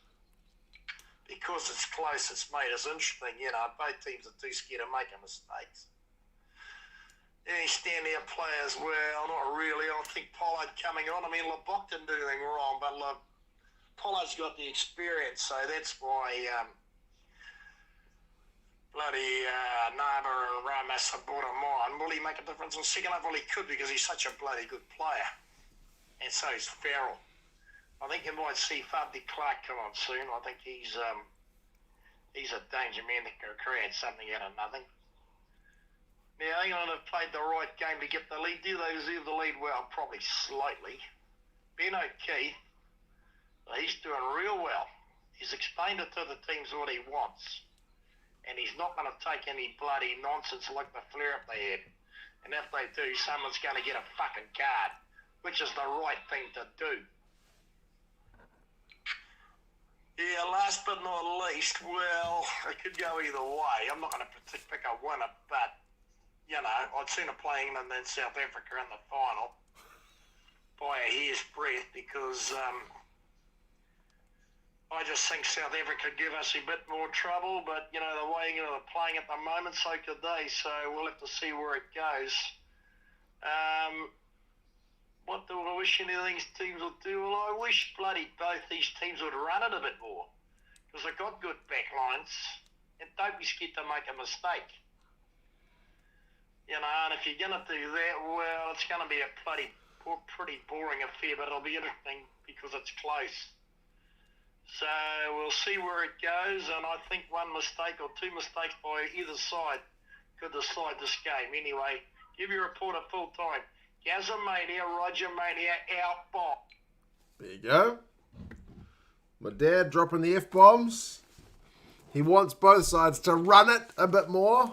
Because it's close, it's made us interesting. Both teams are too scared of making mistakes. Any standout players? Well, not really. I think Pollard coming on. I mean, LeBock didn't do anything wrong, but Pollard's got the experience, so that's why bloody Naba and Ramas have brought him on. Will he make a difference in the second half? Well, he could, because he's such a bloody good player. And so is Farrell. I think you might see Fab de Klerk come on soon. I think he's a danger man that can create something out of nothing. Now, England have played the right game to get the lead. Do they deserve the lead? Well, probably slightly. Ben O'Keefe, he's doing real well. He's explained it to the teams what he wants. And he's not going to take any bloody nonsense like the flare-up they had. And if they do, someone's going to get a fucking card, which is the right thing to do. Yeah, last but not least, well, it could go either way. I'm not going to pick a winner, but, I'd sooner play England than South Africa in the final by a hair's breadth, because I just think South Africa give us a bit more trouble, but, the way England are playing at the moment, so could they, so we'll have to see where it goes. What do I wish any of these teams would do? Well, I wish bloody both these teams would run it a bit more, because they've got good backlines, and don't be scared to make a mistake. And if you're going to do that, well, it's going to be a pretty boring affair, but it'll be interesting because it's close. So we'll see where it goes, and I think one mistake or two mistakes by either side could decide this game. Anyway, give your report at full time. Gazza Mania, Roger Mania, out, Bob. There you go. My dad dropping the F-bombs. He wants both sides to run it a bit more.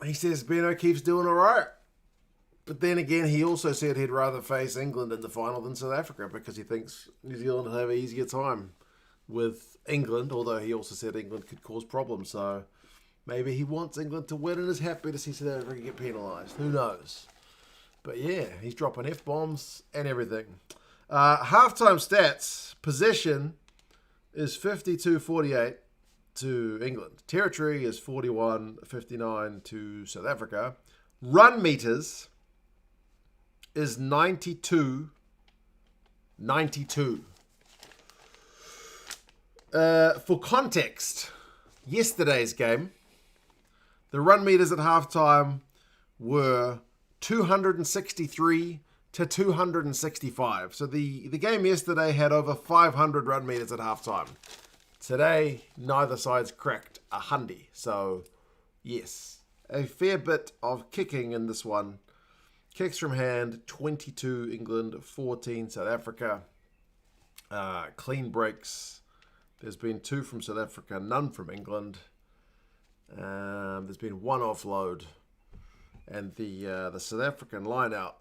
He says Beno keeps doing all right. But then again, he also said he'd rather face England in the final than South Africa because he thinks New Zealand will have an easier time with England, although he also said England could cause problems. So maybe he wants England to win and is happy to see South Africa get penalised. Who knows? But yeah, he's dropping F-bombs and everything. Halftime stats. Possession is 52-48 to England. Territory is 41-59 to South Africa. Run meters is 92-92. For context, yesterday's game, the run meters at halftime were 263 to 265. So the game yesterday had over 500 run meters at halftime. Today, neither side's cracked a hundy. So, yes, a fair bit of kicking in this one. Kicks from hand, 22 England, 14 South Africa. Clean breaks. There's been 2 from South Africa, none from England. There's been 1 offload. And the South African line out,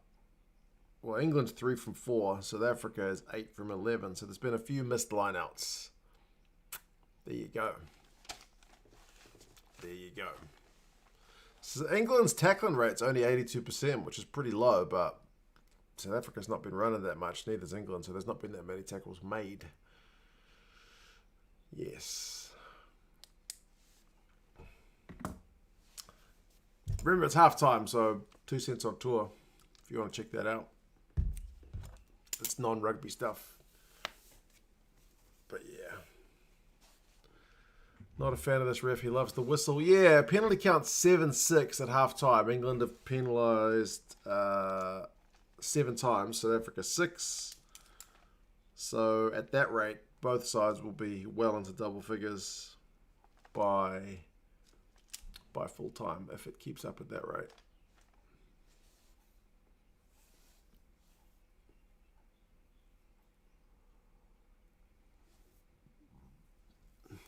well, England's 3 from 4. South Africa is 8 from 11. So there's been a few missed line outs. There you go. There you go. So England's tackling rate's only 82%, which is pretty low, but South Africa's not been running that much, neither's England, so there's not been that many tackles made. Yes. Remember, it's half-time, so 2 cents on tour, if you want to check that out. It's non-rugby stuff. But yeah. Not a fan of this ref. He loves the whistle. Yeah, penalty count 7-6 at half-time. England have penalised 7 times. South Africa 6. So at that rate, both sides will be well into double figures by full time if it keeps up at that rate.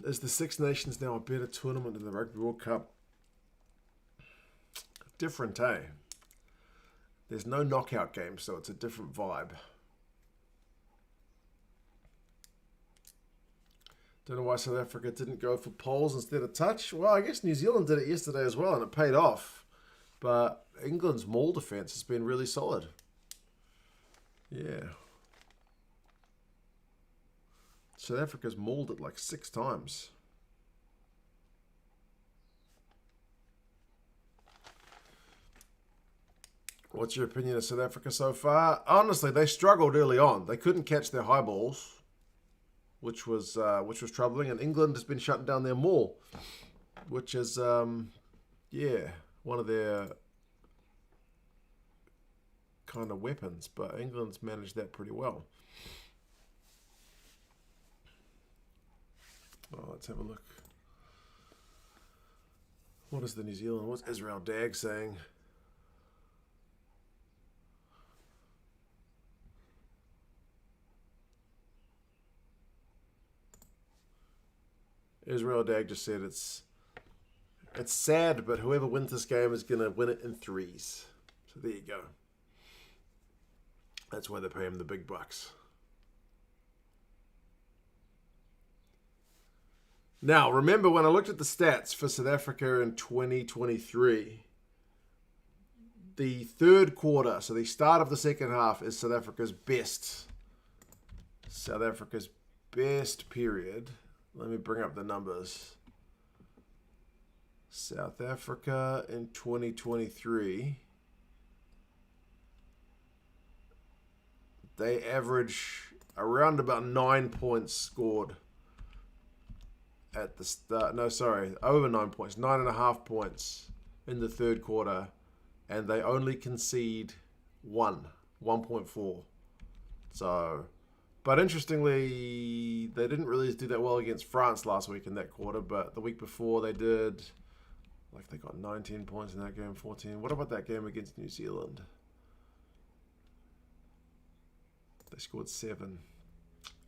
Is the Six Nations now a better tournament than the Rugby World Cup? Different, eh? There's no knockout game, so it's a different vibe. Don't know why South Africa didn't go for poles instead of touch. Well, I guess New Zealand did it yesterday as well, and it paid off. But England's maul defence has been really solid. Yeah. South Africa's mauled it like 6 times. What's your opinion of South Africa so far? Honestly, they struggled early on. They couldn't catch their high balls, which was troubling. And England has been shutting down their maul, which is, yeah, one of their kind of weapons. But England's managed that pretty well. Oh, let's have a look. What is the New Zealand? What's Israel Dag saying? Israel Dag just said it's sad, but whoever wins this game is going to win it in 3s. So there you go. That's why they pay him the big bucks. Now, remember when I looked at the stats for South Africa in 2023, the third quarter, so the start of the second half, is South Africa's best. South Africa's best period. Let me bring up the numbers. South Africa in 2023, they average around about 9 points scored at the start. No, sorry, over 9 points. 9.5 points in the third quarter. And they only concede 1.4. So, but interestingly, they didn't really do that well against France last week in that quarter. But the week before they did, like they got 19 points in that game, 14. What about that game against New Zealand? They scored 7.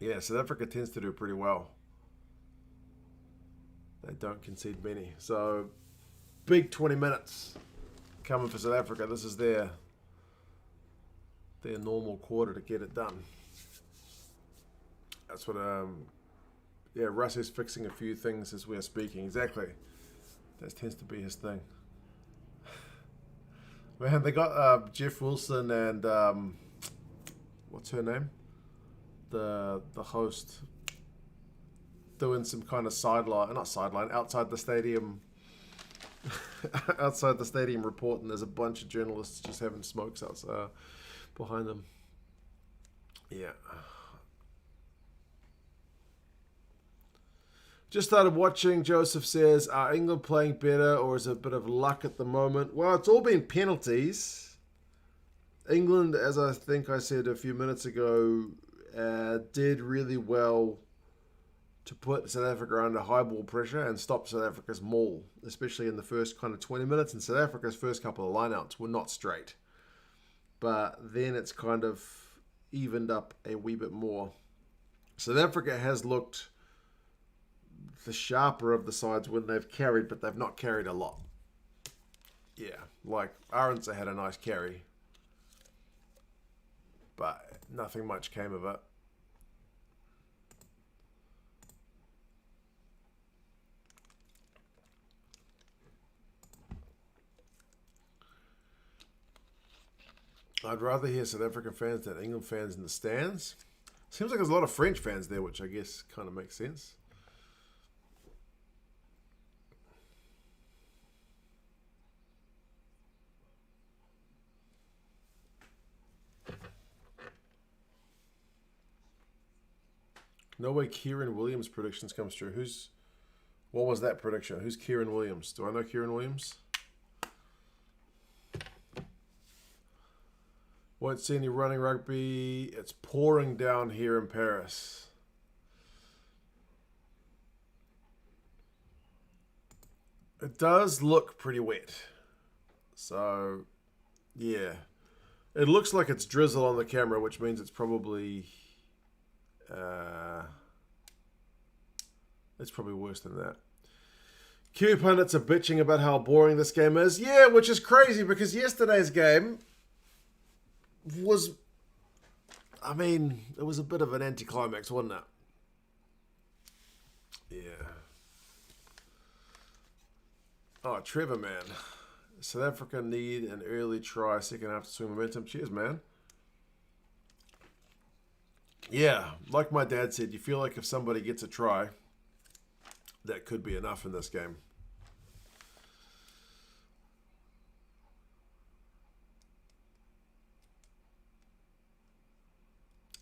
Yeah, South Africa tends to do pretty well. They don't concede many. So, big 20 minutes coming for South Africa. This is their normal quarter to get it done. That's what, Russ is fixing a few things as we're speaking. Exactly. That tends to be his thing. Man, they got Jeff Wilson and, what's her name? The host doing some kind of outside the stadium outside the stadium reporting. There's a bunch of journalists just having smokes outside behind them. Yeah. Just started watching. Joseph says, are England playing better or is it a bit of luck at the moment? Well, it's all been penalties. England, as I think I said a few minutes ago, did really well to put South Africa under high ball pressure and stop South Africa's maul, especially in the first kind of 20 minutes. And South Africa's first couple of lineouts were not straight. But then it's kind of evened up a wee bit more. South Africa has looked the sharper of the sides when they've carried, but they've not carried a lot. Yeah, like Arendse had a nice carry, but nothing much came of it. I'd rather hear South African fans than England fans in the stands. Seems like there's a lot of French fans there, which I guess kind of makes sense. No way Kieran Williams' predictions comes true. What was that prediction? Who's Kieran Williams? Do I know Kieran Williams? Won't see any running rugby. It's pouring down here in Paris. It does look pretty wet. So, yeah. It looks like it's drizzle on the camera, which means it's probably... it's probably worse than that. Q pundits are bitching about how boring this game is. Yeah, which is crazy because yesterday's game was... I mean, it was a bit of an anticlimax, wasn't it? Yeah. Oh, Trevor, man. South Africa need an early try, second half to swing momentum. Cheers, man. Yeah, like my dad said, you feel like if somebody gets a try, that could be enough in this game.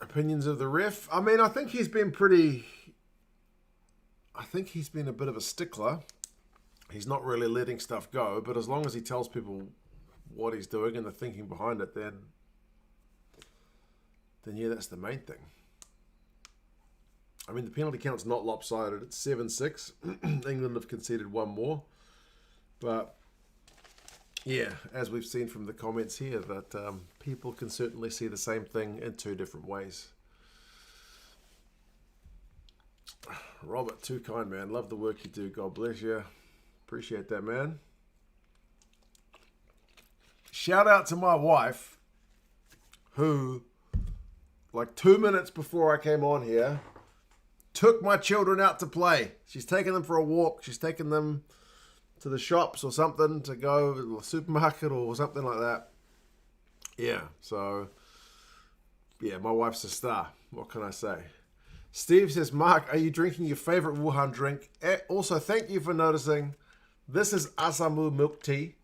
Opinions of the ref? I mean, I think he's been a bit of a stickler. He's not really letting stuff go, but as long as he tells people what he's doing and the thinking behind it, then yeah, that's the main thing. I mean, the penalty count's not lopsided. It's 7-6. England have conceded one more. But, yeah, as we've seen from the comments here, that people can certainly see the same thing in two different ways. Robert, too kind, man. Love the work you do. God bless you. Appreciate that, man. Shout out to my wife, who, like 2 minutes before I came on here, took my children out to play. She's taken them for a walk. She's taken them to the shops or something to go to the supermarket or something like that. Yeah, so, yeah, my wife's a star. What can I say? Steve says, Mark, are you drinking your favorite Wuhan drink? Also, thank you for noticing. This is Asamu milk tea,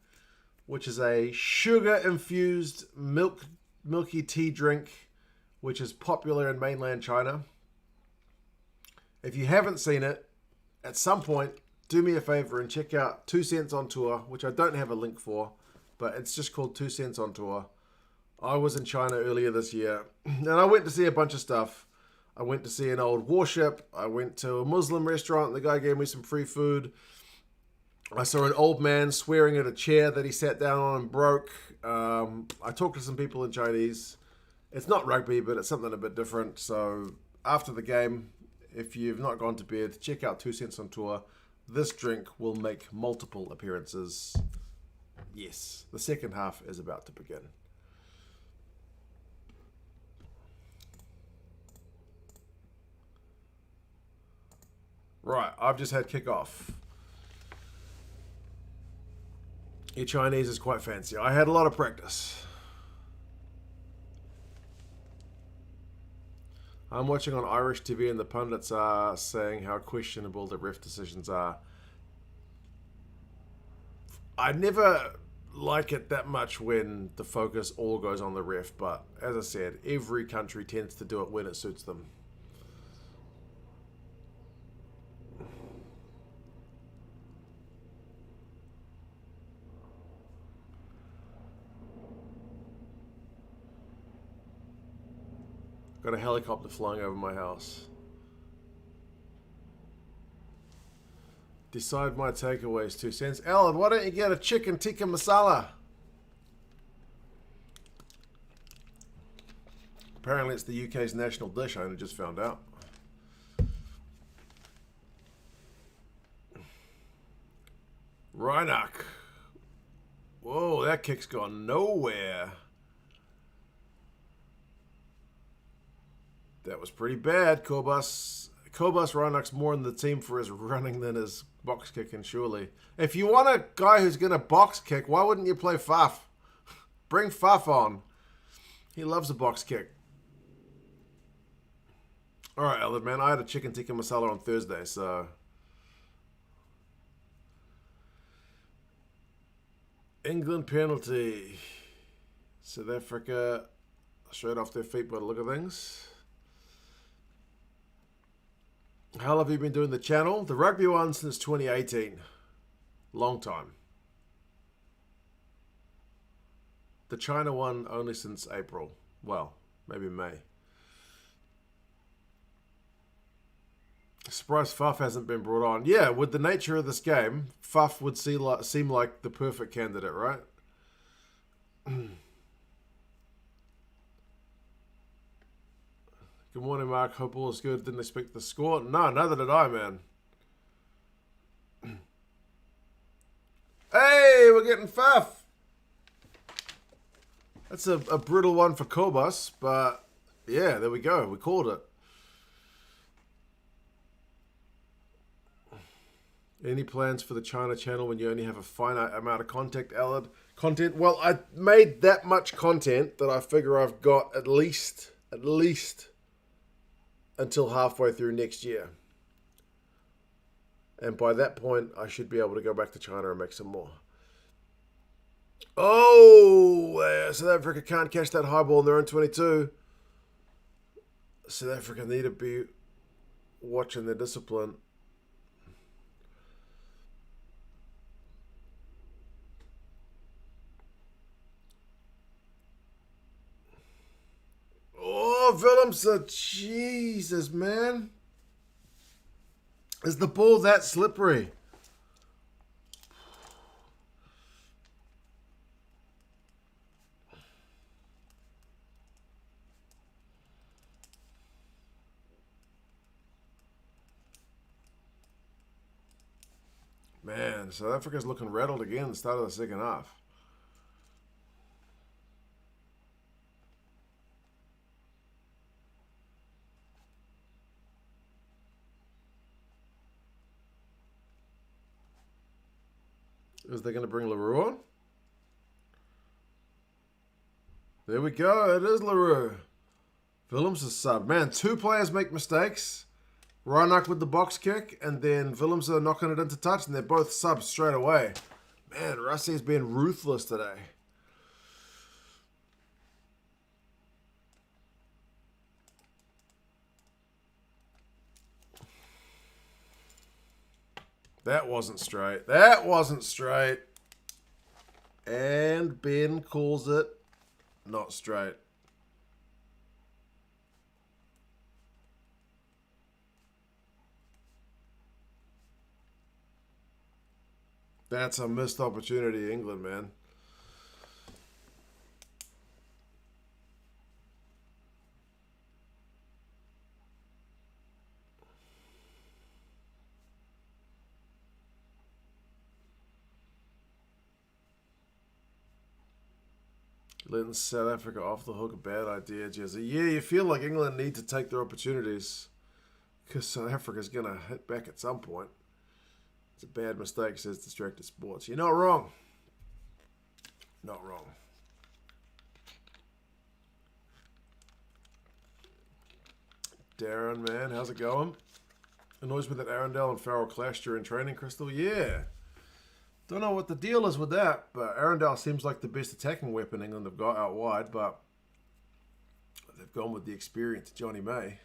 which is a sugar-infused milky tea drink, which is popular in mainland China. If you haven't seen it, at some point, do me a favor and check out 2 Cents on Tour, which I don't have a link for, but it's just called 2 Cents on Tour. I was in China earlier this year, and I went to see a bunch of stuff. I went to see an old warship. I went to a Muslim restaurant. The guy gave me some free food. I saw an old man swearing at a chair that he sat down on and broke. I talked to some people in Chinese. It's not rugby, but it's something a bit different. So after the game, if you've not gone to bed, check out 2 Cents on Tour. This drink will make multiple appearances. Yes, the second half is about to begin. Right, I've just had kickoff. Your Chinese is quite fancy. I had a lot of practice. I'm watching on Irish TV and the pundits are saying how questionable the ref decisions are. I never like it that much when the focus all goes on the ref, but as I said, every country tends to do it when it suits them. Got a helicopter flying over my house. Decide my takeaways, 2 cents. Alan, why don't you get a chicken tikka masala? Apparently it's the UK's national dish, I only just found out. Reinach. Whoa, that kick's gone nowhere. That was pretty bad, Kobus. Kobus Reinach's more in the team for his running than his box kicking, surely. If you want a guy who's going to box kick, why wouldn't you play Faf? Bring Faf on. He loves a box kick. Alright, Elliot, man. I had a chicken tikka masala on Thursday, so... England penalty. South Africa straight off their feet by the look of things. How long have you been doing the channel? The rugby one since 2018. Long time. The China one only since April. Well, maybe May. Surprised Faf hasn't been brought on. Yeah, with the nature of this game, Faf would seem like the perfect candidate, right? Good morning, Mark. Hope all is good. Didn't expect the score. No, neither did I, man. Hey, we're getting Faf. That's a brutal one for Kobus, but yeah, there we go. We called it. Any plans for the China channel when you only have a finite amount of content? Well, I made that much content that I figure I've got at least until halfway through next year. And by that point, I should be able to go back to China and make some more. Oh, South Africa can't catch that high ball in their own 22. South Africa need to be watching their discipline. Oh, Willemse, Jesus, man. Is the ball that slippery? Man, South Africa's looking rattled again at the start of the second half. Is they going to bring LaRue on? There we go. It is LaRue. Willemse is sub. Man, 2 players make mistakes. Reinach with the box kick, and then Willemse knocking it into touch, and they're both subs straight away. Man, Russie's been ruthless today. That wasn't straight. That wasn't straight. And Ben calls it not straight. That's a missed opportunity, England, man. Letting South Africa off the hook, a bad idea, Jesse. Yeah, you feel like England need to take their opportunities because South Africa's going to hit back at some point. It's a bad mistake, says Distracted Sports. You're not wrong. Not wrong. Darren, man, how's it going? Annoys me that Arundel and Farrell clashed during training, Crystal. Yeah. Don't know what the deal is with that, but Arundel seems like the best attacking weapon England have got out wide, but they've gone with the experienced Johnny May.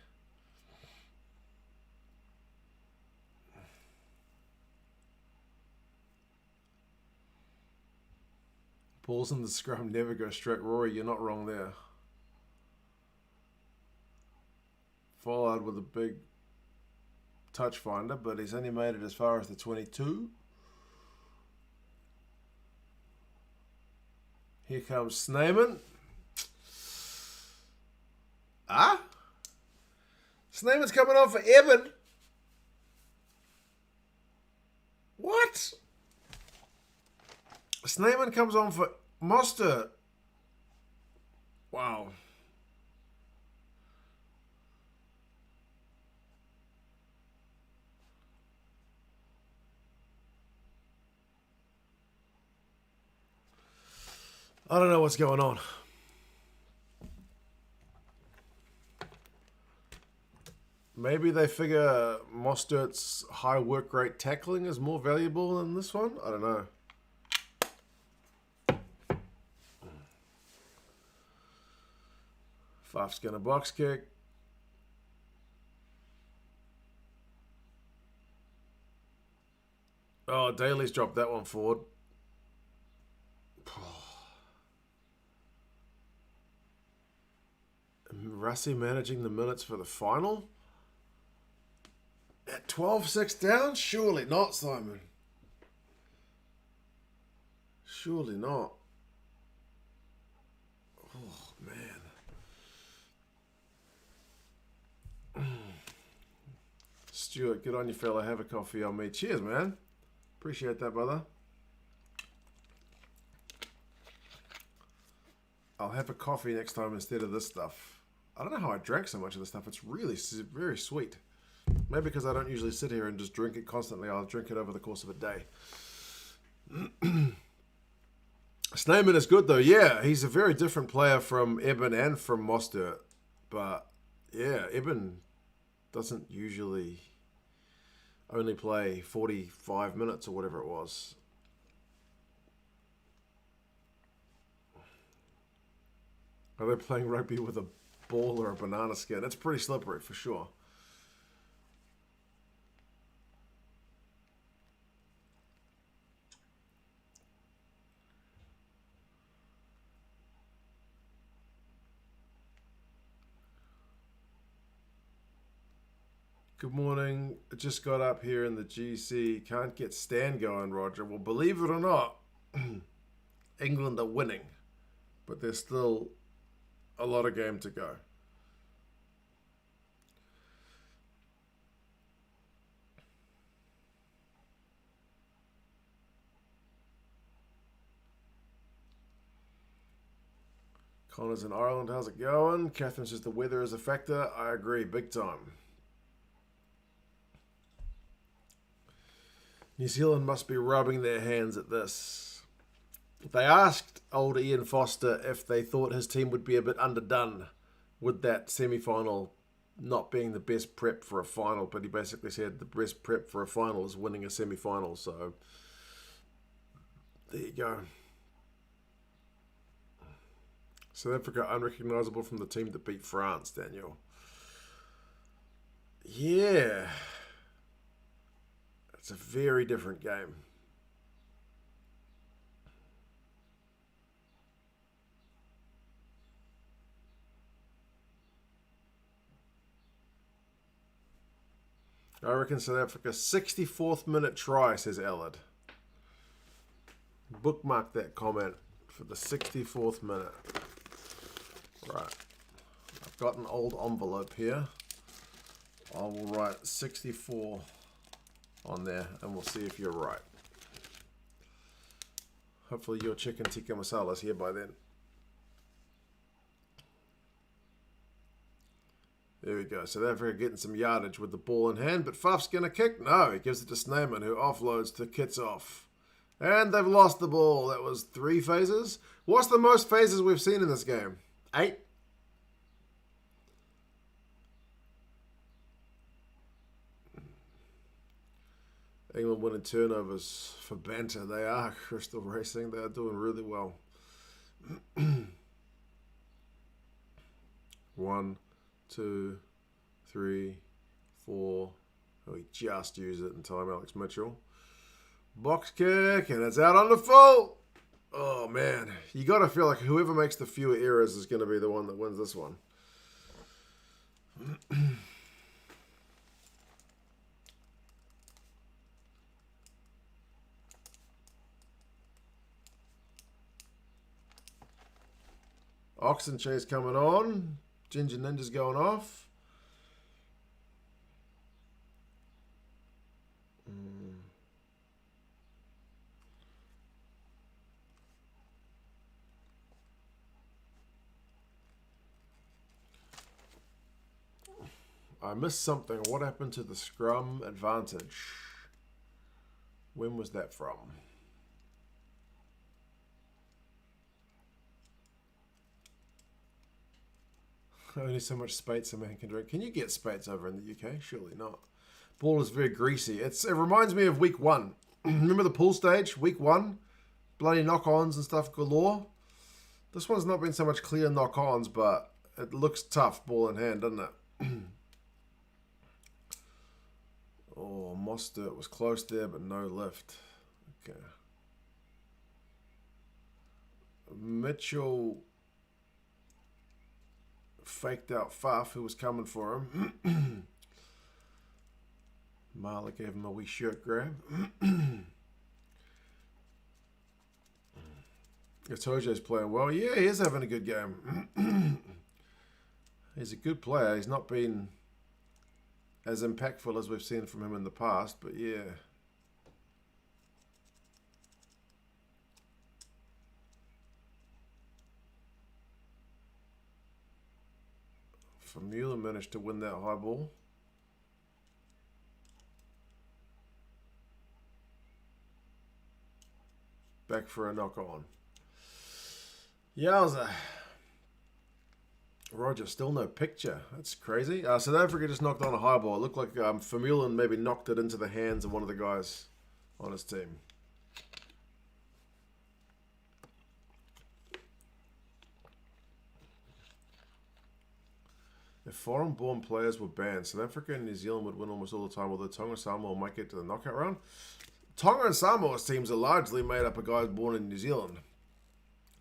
Balls in the scrum never go straight. Rory, you're not wrong there. Pollard with a big touch finder, but he's only made it as far as the 22. Here comes Snyman. Ah? Snyman's coming on for Evan. What? Snyman comes on for Mostert. Wow. I don't know what's going on. Maybe they figure Mostert's high work rate tackling is more valuable than this one? I don't know. Faf's going to box kick. Oh, Daly's dropped that one forward. Rassie managing the minutes for the final? At 12-6 down? Surely not, Simon. Surely not. Oh, man. Stuart, good on you, fella. Have a coffee on me. Cheers, man. Appreciate that, brother. I'll have a coffee next time instead of this stuff. I don't know how I drank so much of this stuff. It's really very sweet. Maybe because I don't usually sit here and just drink it constantly. I'll drink it over the course of a day. Snyman is good, though. Yeah, he's a very different player from Eben and from Mostert. But, yeah, Eben doesn't usually only play 45 minutes or whatever it was. Are they playing rugby with a ball or a banana skin? That's pretty slippery for sure. Good morning. I just got up here in the GC. Can't get Stan going, Roger. Well, believe it or not, England are winning, but there's still a lot of game to go. Connor's in Ireland. How's it going? Catherine says the weather is a factor. I agree, big time. New Zealand must be rubbing their hands at this. They asked old Ian Foster if they thought his team would be a bit underdone with that semi-final not being the best prep for a final, but he basically said the best prep for a final is winning a semi-final, so there you go. South Africa unrecognisable from the team that beat France, Daniel. Yeah. It's a very different game. I reckon South Africa 64th minute try, says Allard. Bookmark that comment for the 64th minute. Right. I've got an old envelope here. I will write 64 on there and we'll see if you're right. Hopefully your chicken tikka masala is here by then. There we go. South Africa getting some yardage with the ball in hand, but Faf's going to kick? No, he gives it to Snyman, who offloads to Kitsoff. And they've lost the ball. That was 3 phases. What's the most phases we've seen in this game? 8? England winning turnovers for banter. They are Crystal Racing. They are doing really well. 1, 2, 3, 4. Oh, he just used it in time, Alex Mitchell. Box kick, and it's out on the full. Oh, man. You got to feel like whoever makes the fewer errors is going to be the one that wins this one. Oxen chase coming on. Ginger Ninja's going off. I missed something. What happened to the scrum advantage? When was that from? Only so much Spates a man can drink. Can you get Spates over in the UK? Surely not. Ball is very greasy. It reminds me of week 1. Remember the pool stage? Week 1? Bloody knock-ons and stuff galore. This one's not been so much clear knock-ons, but it looks tough ball in hand, doesn't it? Oh, Mostert was close there, but no lift. Okay. Mitchell faked out Faf, who was coming for him. Marla gave him a wee shirt grab. Itoje's playing well. Yeah, he is having a good game. He's a good player. He's not been as impactful as we've seen from him in the past, but yeah. Mueller managed to win that high ball. Back for a knock on. Yowza. Roger, still no picture. That's crazy. South Africa just knocked on a high ball. It looked like Vermeulen maybe knocked it into the hands of one of the guys on his team. If foreign-born players were banned, South Africa and New Zealand would win almost all the time, although Tonga and Samoa might get to the knockout round. Tonga and Samoa's teams are largely made up of guys born in New Zealand.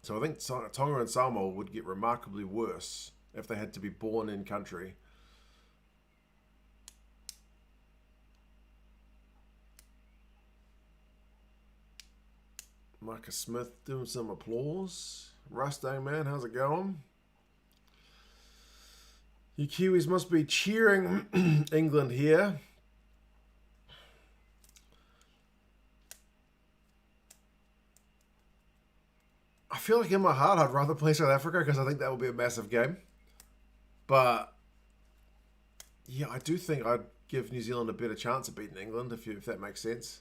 So I think Tonga and Samoa would get remarkably worse if they had to be born in country. Marcus Smith doing some applause. Rustang, man, how's it going? You Kiwis must be cheering England here. I feel like in my heart I'd rather play South Africa because I think that would be a massive game. But yeah, I do think I'd give New Zealand a better chance of beating England if that makes sense.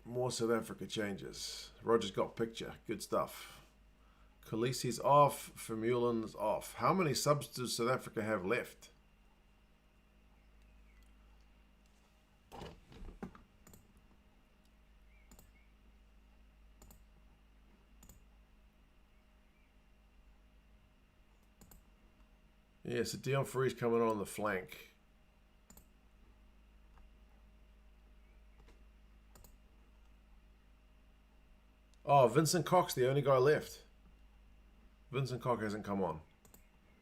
More South Africa changes. Roger's got picture. Good stuff. Khaleesi's off. Vermeulen's off. How many subs does South Africa have left? Yeah, so Dion Free's coming on the flank. Oh, Vincent Cock's the only guy left. Vincent Cock hasn't come on.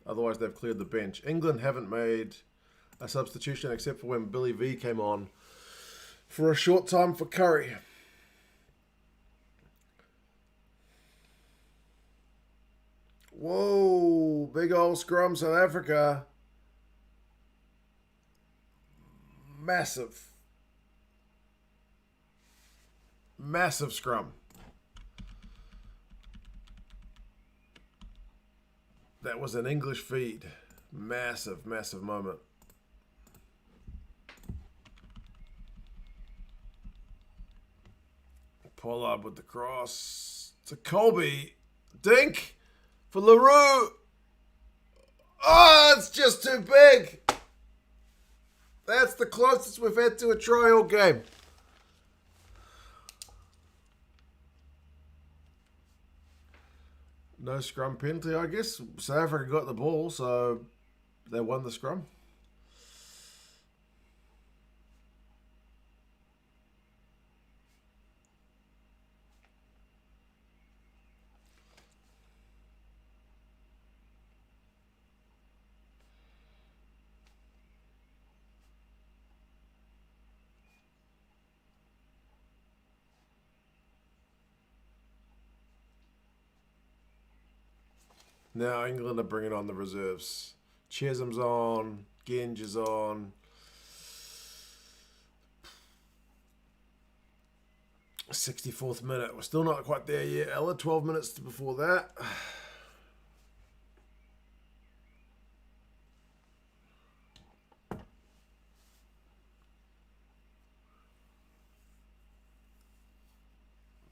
Otherwise, they've cleared the bench. England haven't made a substitution except for when Billy V came on for a short time for Curry. Whoa, big old scrum, South Africa. Massive. Massive scrum. That was an English feed. Massive, massive moment. Pollard with the cross to Colby. Dink for LaRue. Oh, it's just too big. That's the closest we've had to a try all game. No scrum penalty, I guess. South Africa got the ball, so they won the scrum. Now England are bringing on the reserves. Chesham's on. Genge is on. 64th minute. We're still not quite there yet. Ella, 12 minutes before that.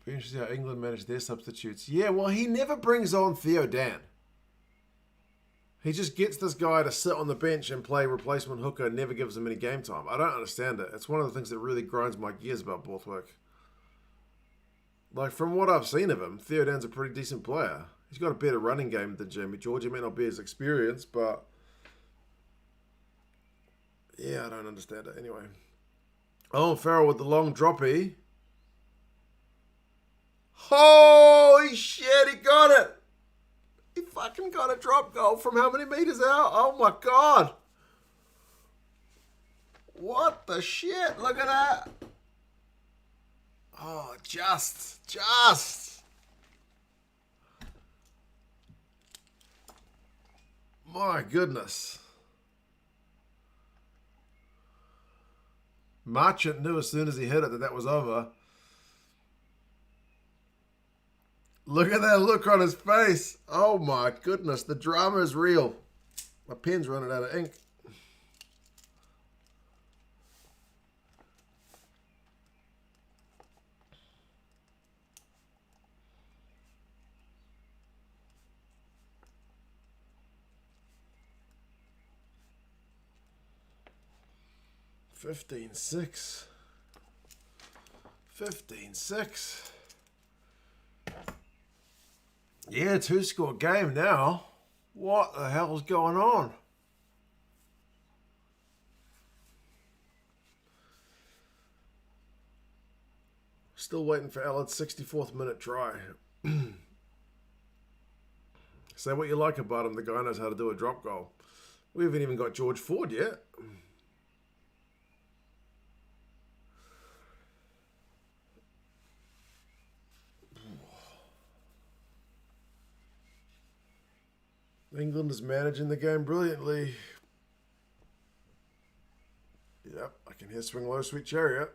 Be interesting how England manage their substitutes. Yeah, well, he never brings on Theo Dan. He just gets this guy to sit on the bench and play replacement hooker and never gives him any game time. I don't understand it. It's one of the things that really grinds my gears about Borthwick. Like, from what I've seen of him, Theo Dan's a pretty decent player. He's got a better running game than Jamie George. He may not be as experienced, but... yeah, I don't understand it. Anyway. Oh, Farrell with the long droppy. Holy shit, he got it! He fucking got a drop goal from how many meters out? Oh my god! What the shit? Look at that! Oh, just. My goodness. Marchant knew as soon as he hit it that was over. Look at that look on his face. Oh my goodness, the drama is real. My pen's running out of ink. $15-6. 15-6. Yeah, 2-score game now. What the hell's going on? Still waiting for Allard's 64th minute try. Say what you like about him. The guy knows how to do a drop goal. We haven't even got George Ford yet. England is managing the game brilliantly. Yep, I can hear Swing Low, Sweet Chariot.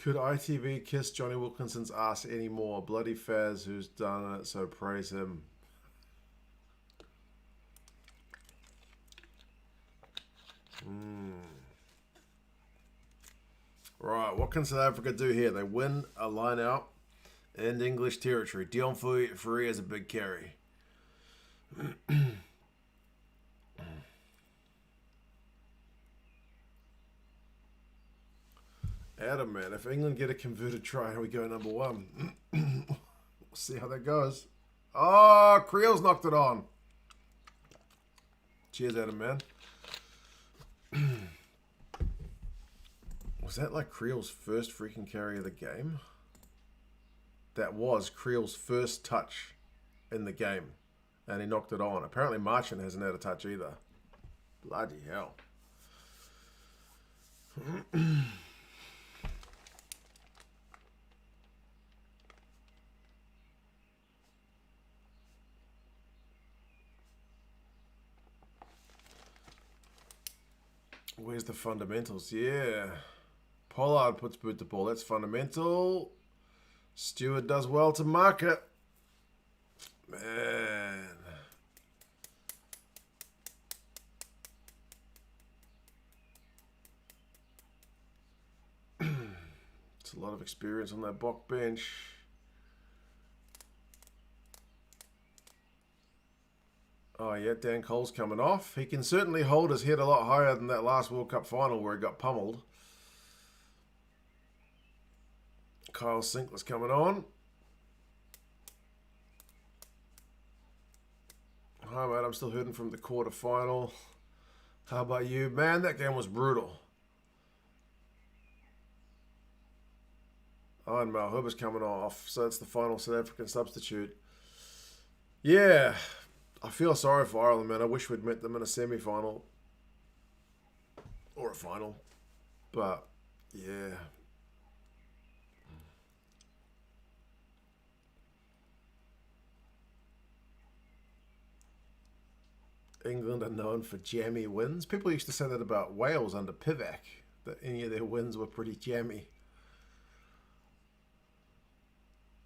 Could ITV kiss Johnny Wilkinson's ass anymore? Bloody Faz, who's done it, so praise him. Right, what can South Africa do here? They win a line out in English territory. Dion Fourie has a big carry. Adam, man, if England get a converted try, we go number one. We'll see how that goes. Oh, Creel's knocked it on. Cheers, Adam, man. Was that like Creel's first freaking carry of the game? That was Creel's first touch in the game. And he knocked it on. Apparently Marchant hasn't had a touch either. Bloody hell. Where's the fundamentals? Yeah. Pollard puts boot to ball. That's fundamental. Stewart does well to mark it. Man. It's a lot of experience on that Bok bench. Oh yeah, Dan Cole's coming off. He can certainly hold his head a lot higher than that last World Cup final where he got pummeled. Kyle Sinkler's coming on. Hi mate, I'm still hurting from the quarter final. How about you? Man, that game was brutal. Oh, and Malhuba's coming off, so it's the final South African substitute. Yeah, I feel sorry for Ireland, man. I wish we'd met them in a semi-final. Or a final. But, yeah. England are known for jammy wins. People used to say that about Wales under Pivac, that any of their wins were pretty jammy.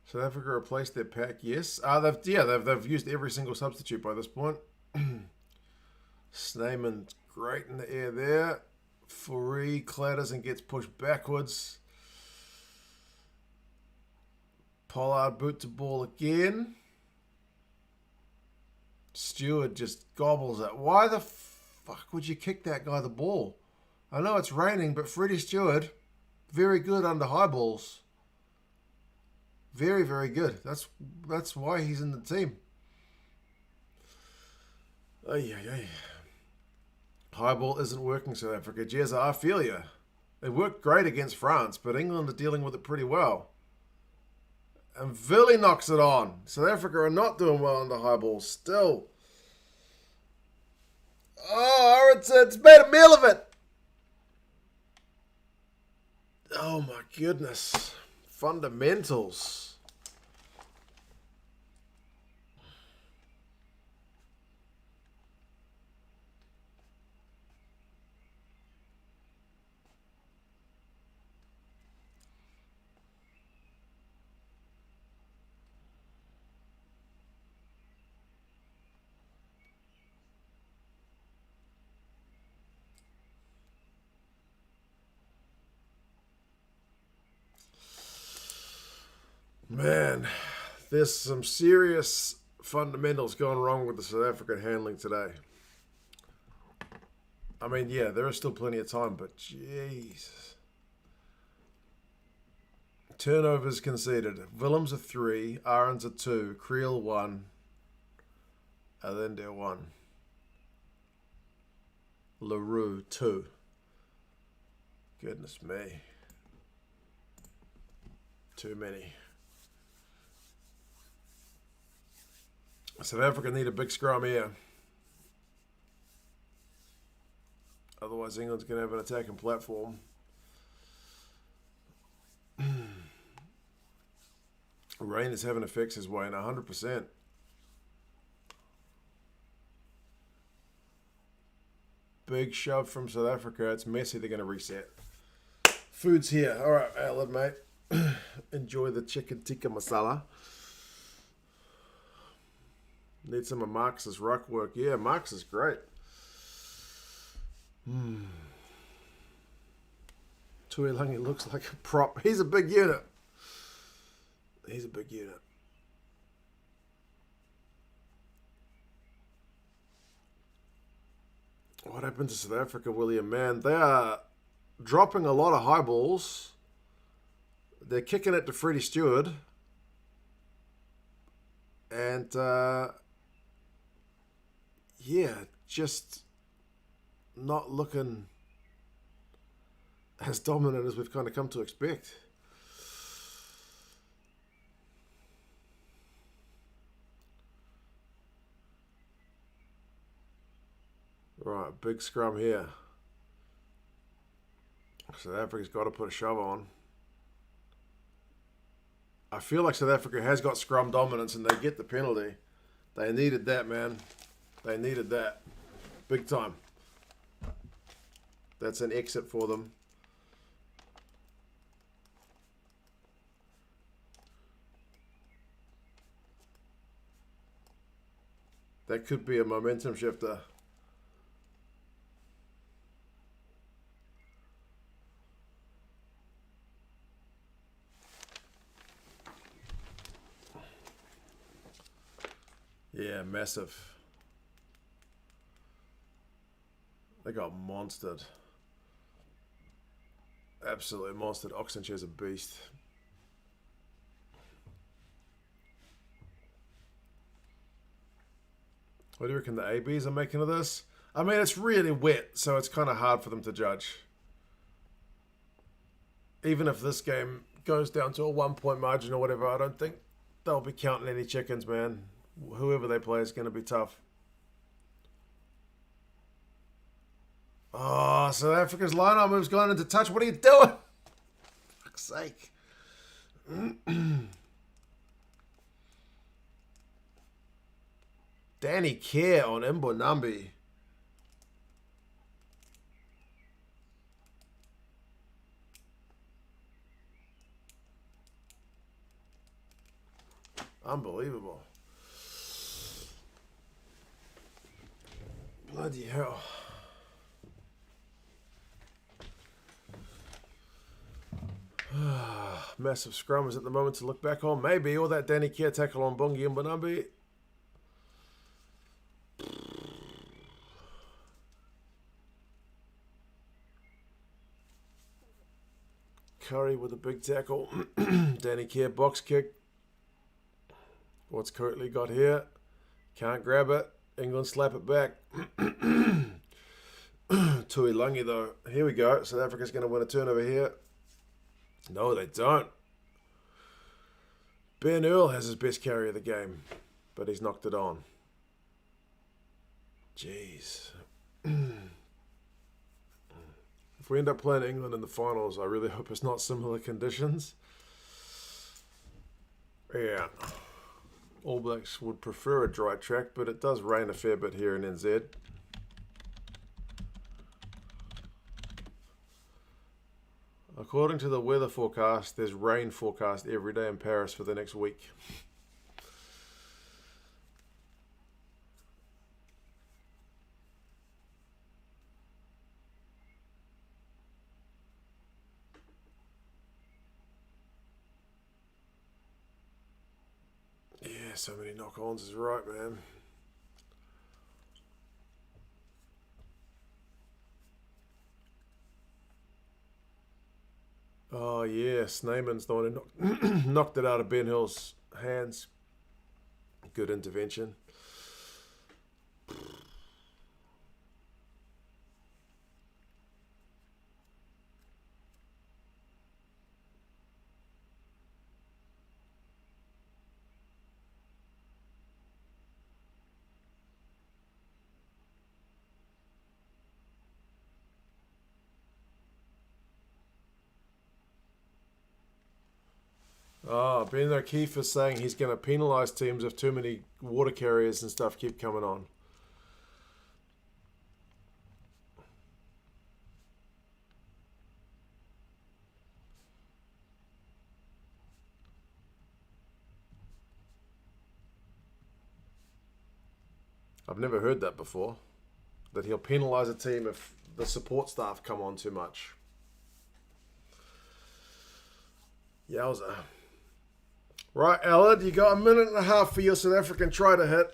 South Africa replaced their pack, yes. They've used every single substitute by this point. Snyman, great in the air there. Fourie clatters and gets pushed backwards. Pollard boot to ball again. Stewart just gobbles it. Why the fuck would you kick that guy the ball? I know it's raining, but Freddie Stewart, very good under high balls. Very, very good. That's why he's in the team. High ball isn't working, South Africa. Jezza, I feel you. They worked great against France, but England are dealing with it pretty well. And Villy knocks it on. South Africa are not doing well under high ball still. Oh, it's made a meal of it. Oh my goodness. Fundamentals. Man, there's some serious fundamentals going wrong with the South African handling today. I mean, yeah, there is still plenty of time, but jeez. Turnovers conceded. Willems a 3, Arons a 2, Creel 1, Allende 1, LaRue 2. Goodness me. Too many. South Africa need a big scrum here. Otherwise, England's going to have an attacking platform. Rain is having effects his way in 100%. Big shove from South Africa. It's messy. They're going to reset. Food's here. All right, Alan, mate. Enjoy the chicken tikka masala. Need some of Marx's ruck work. Yeah, Marx is great. Tuilangi looks like a prop. He's a big unit. He's a big unit. What happened to South Africa, William? Man, they are dropping a lot of high balls. They're kicking it to Freddie Stewart. And, yeah, just not looking as dominant as we've kind of come to expect. Right, big scrum here. South Africa's got to put a shove on. I feel like South Africa has got scrum dominance and they get the penalty. They needed that, man. They needed that. Big time. That's an exit for them. That could be a momentum shifter. Yeah, massive. They got monstered. Absolutely monstered. Oxenchair's a beast. What do you reckon the ABs are making of this? I mean, it's really wet, so it's kind of hard for them to judge. Even if this game goes down to a 1-point margin or whatever, I don't think they'll be counting any chickens, man. Whoever they play is going to be tough. Oh, South Africa's line-out move's going into touch. What are you doing? For fuck's sake. Danny Kerr on Mbonambi. Unbelievable. Bloody hell. Massive scrummers at the moment to look back on. Maybe. Or that Danny Kerr tackle on Bongi Mbonambi. Curry with a big tackle. Danny Kerr box kick. What's currently got here? Can't grab it. England slap it back. Tuilangi though. Here we go. South Africa's going to win a turnover here. No, they don't. Ben Earl has his best carry of the game, but he's knocked it on. Jeez. If we end up playing England in the finals, I really hope it's not similar conditions. Yeah. All Blacks would prefer a dry track, but it does rain a fair bit here in NZ. According to the weather forecast, there's rain forecast every day in Paris for the next week. Yeah, so many knock-ons is right, man. Oh, yeah, Sneyman's the one who knocked it out of Ben Hill's hands. Good intervention. Oh, Ben O'Keefe is saying he's going to penalise teams if too many water carriers and stuff keep coming on. I've never heard that before. That he'll penalise a team if the support staff come on too much. Yowza. Right, Allard, you got a minute and a half for your South African try to hit.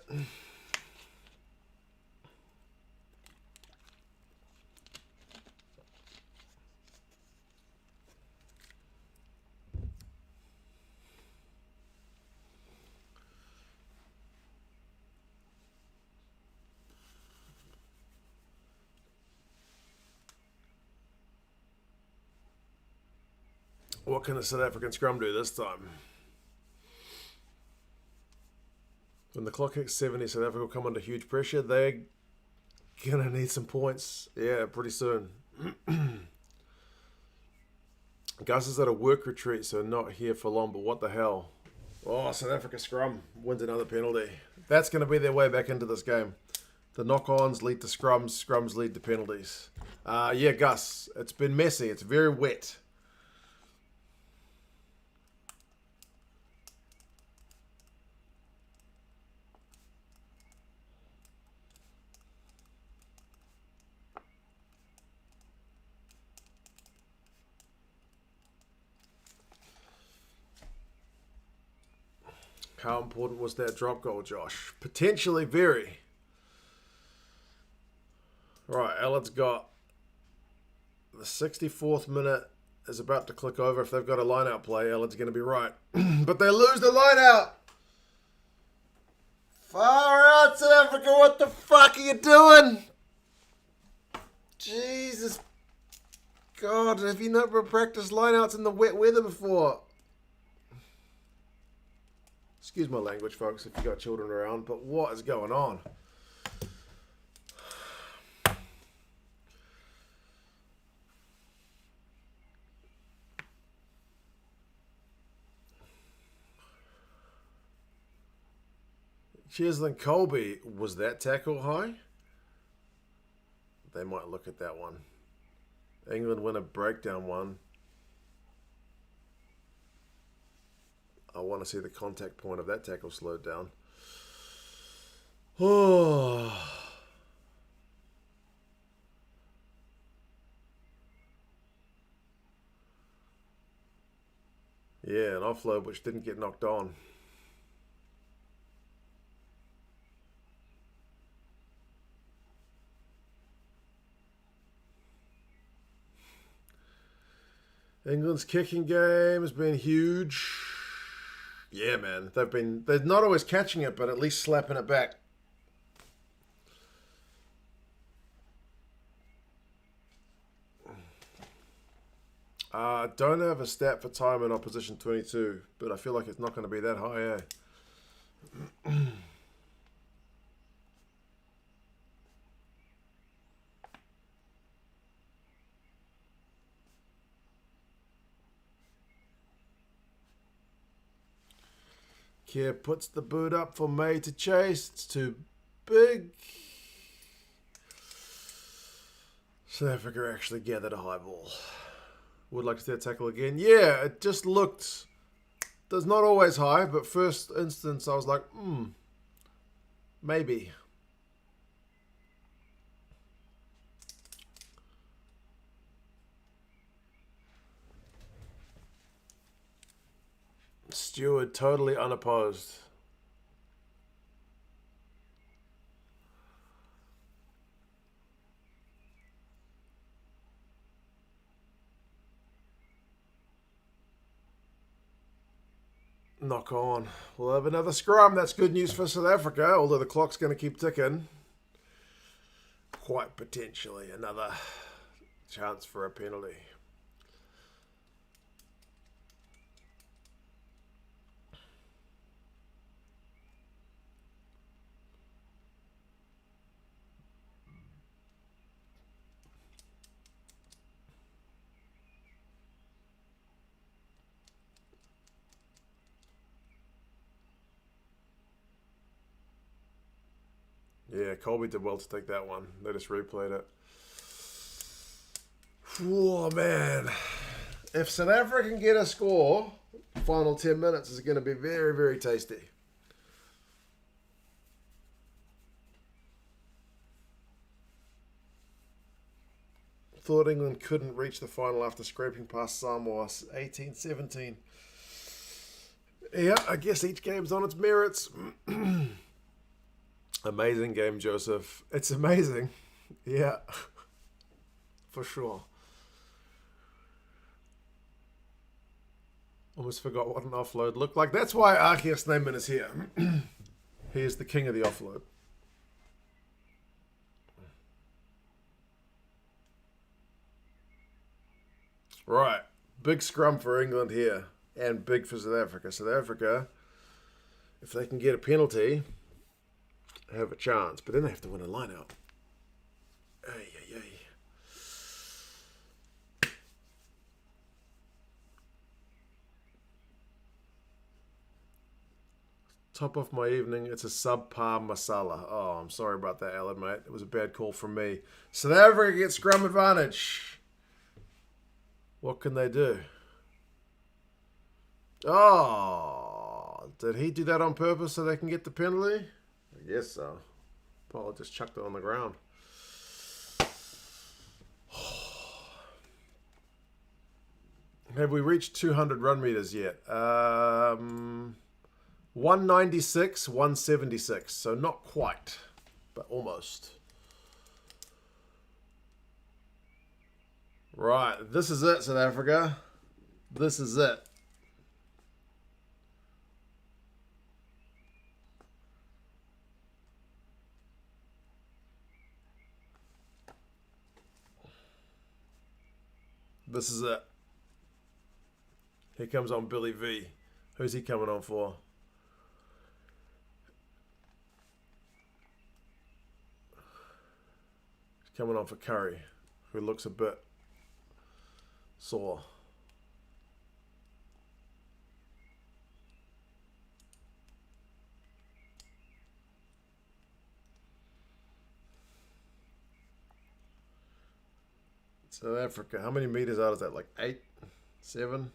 What can the South African scrum do this time? When the clock hits 70, South Africa will come under huge pressure. They're going to need some points. Yeah, pretty soon. Gus is at a work retreat, so not here for long, but what the hell? Oh, South Africa scrum wins another penalty. That's going to be their way back into this game. The knock-ons lead to scrums. Scrums lead to penalties. Yeah, Gus. It's been messy. It's very wet. How important was that drop goal, Josh? Potentially very. Right, Ellen's got the 64th minute is about to click over. If they've got a line-out play, Ellen's going to be right. But they lose the line-out. Far out, South Africa. What the fuck are you doing? Jesus. God, have you never practiced line-outs in the wet weather before? Excuse my language, folks, if you've got children around, but what is going on? Cheslin Colby, was that tackle high? They might look at that one. England win a breakdown one. I want to see the contact point of that tackle slowed down. Oh. Yeah, an offload which didn't get knocked on. England's kicking game has been huge. Yeah, man. They're not always catching it, but at least slapping it back. Don't have a stat for time in opposition 22, but I feel like it's not going to be that high, eh? Kier puts the boot up for May to chase. It's too big. South Africa actually gathered a high ball. Would like to see that tackle again. Yeah, it just looked... It's not always high, but first instance I was like, maybe. Stewart totally unopposed. Knock on. We'll have another scrum. That's good news for South Africa, although the clock's going to keep ticking. Quite potentially another chance for a penalty. Yeah, Colby did well to take that one. They just replayed it. Oh, man. If South Africa can get a score, the final 10 minutes is going to be very, very tasty. Thought England couldn't reach the final after scraping past Samoa 18-17. Yeah, I guess each game's on its merits. Amazing game, Joseph. It's amazing. Yeah. For sure. Almost forgot what an offload looked like. That's why Arceus Neyman is here. He is the king of the offload. Right. Big scrum for England here. And big for South Africa. South Africa, if they can get a penalty, have a chance. But then they have to win a line-out. Ay, ay, ay. Top of my evening. It's a subpar masala. Oh, I'm sorry about that, Alan, mate. It was a bad call from me. South Africa gets scrum advantage. What can they do? Oh, did he do that on purpose so they can get the penalty? I guess so. Pollard just chucked it on the ground. Have we reached 200 run meters yet? 196, 176. So not quite, but almost. Right, this is it, South Africa. This is it. This is it. Here comes on Billy V. Who's he coming on for? He's coming on for Curry, who looks a bit sore. South Africa. How many meters out is that? Like 8? 7?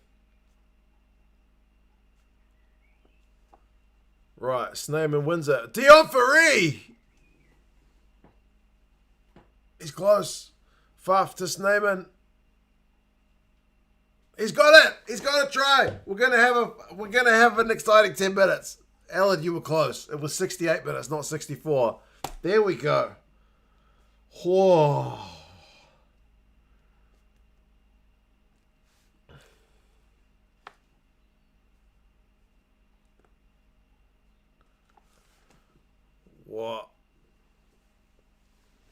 Right, Snyman wins it. Dion Ferree! He's close. Faf to Snyman. He's got it. He's got a try. We're gonna have an exciting 10 minutes. Alan, you were close. It was 68 minutes, not 64. There we go. Whoa.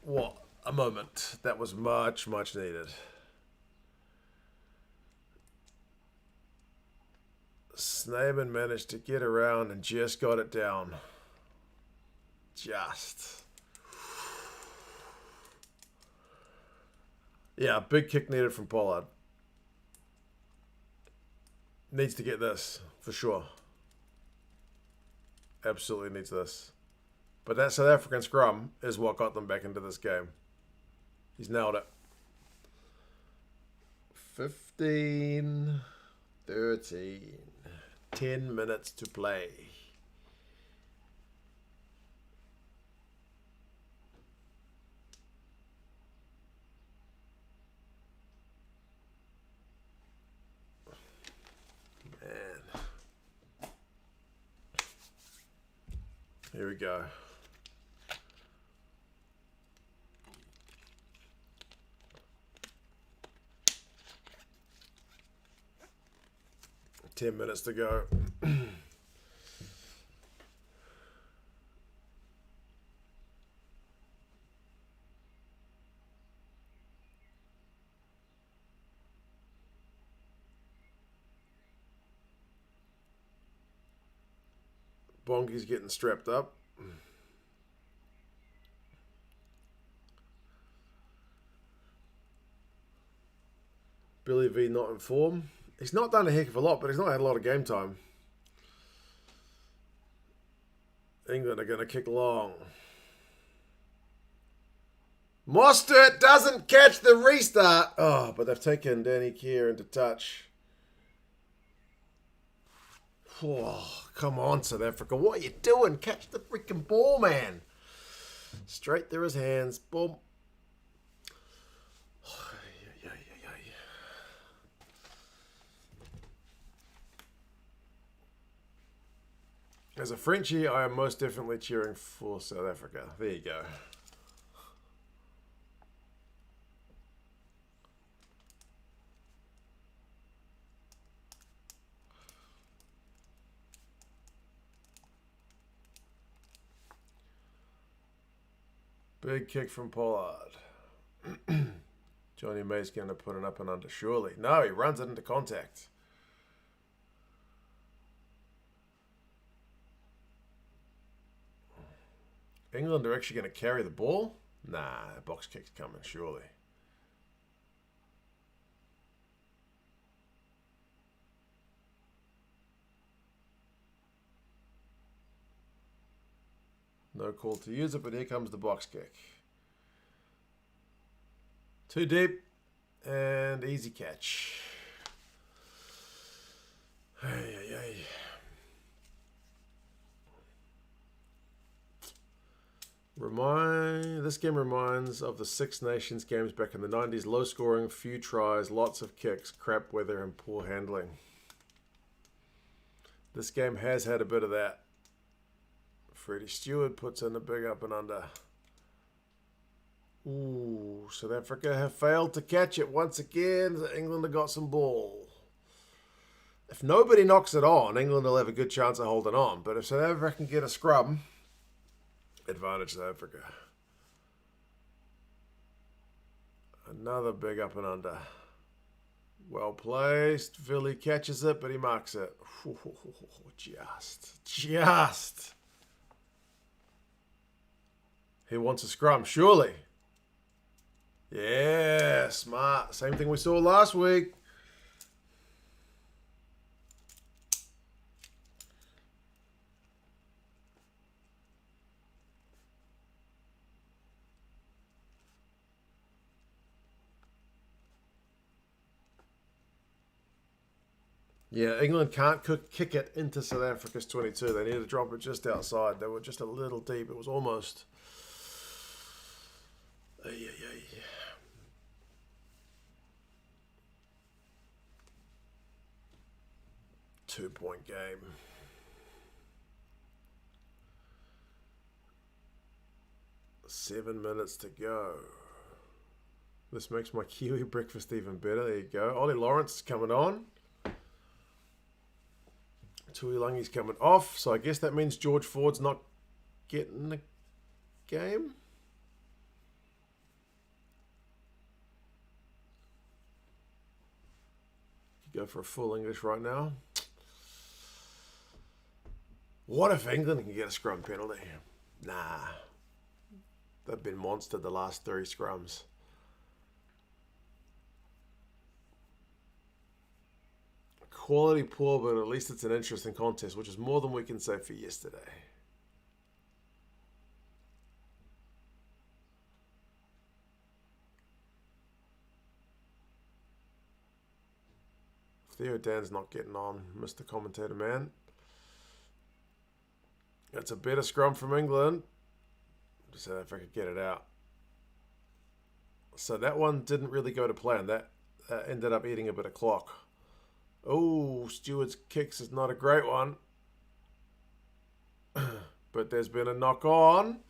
What a moment. That was much, much needed. Snyman managed to get around and just got it down. Just. Yeah, big kick needed from Pollard. Needs to get this, for sure. Absolutely needs this. But that South African scrum is what got them back into this game. He's nailed it. 15, 13, 10 minutes to play. Man. Here we go. Ten minutes to go. Bongi's getting strapped up. Billy V not in form. He's not done a heck of a lot, but he's not had a lot of game time. England are going to kick long. Mostert doesn't catch the restart. Oh, but they've taken Danny Keir into touch. Oh, come on, South Africa. What are you doing? Catch the freaking ball, man. Straight through his hands. Boom. As a Frenchie, I am most definitely cheering for South Africa. There you go. Big kick from Pollard. Johnny May's going to put it up and under, surely. No, he runs it into contact. England are actually going to carry the ball? Nah, a box kick's coming, surely. No call to use it, but here comes the box kick. Too deep and easy catch. Hey. This game reminds of the Six Nations games back in the 90s. Low scoring, few tries, lots of kicks, crap weather, and poor handling. This game has had a bit of that. Freddie Stewart puts in a big up and under. Ooh, South Africa have failed to catch it once again. England have got some ball. If nobody knocks it on, England will have a good chance of holding on. But if South Africa can get a scrum, advantage South Africa. Another big up and under. Well placed. Philly catches it, but he marks it. Just. He wants a scrum, surely. Yeah, smart. Same thing we saw last week. Yeah, England can't kick it into South Africa's 22. They need to drop it just outside. They were just a little deep. It was almost... 2-point game. Seven minutes to go. This makes my Kiwi breakfast even better. There you go. Ollie Lawrence is coming on. Tuilangi's coming off. So I guess that means George Ford's not getting the game. Go for a full English right now. What if England can get a scrum penalty? Nah. They've been monstered the last 3 scrums. Quality poor, but at least it's an interesting contest, which is more than we can say for yesterday. Theo Dan's not getting on, Mr. Commentator Man. It's a better scrum from England. Just if I could get it out. So that one didn't really go to plan. That ended up eating a bit of clock. Oh, Stewart's kicks is not a great one. But there's been a knock on.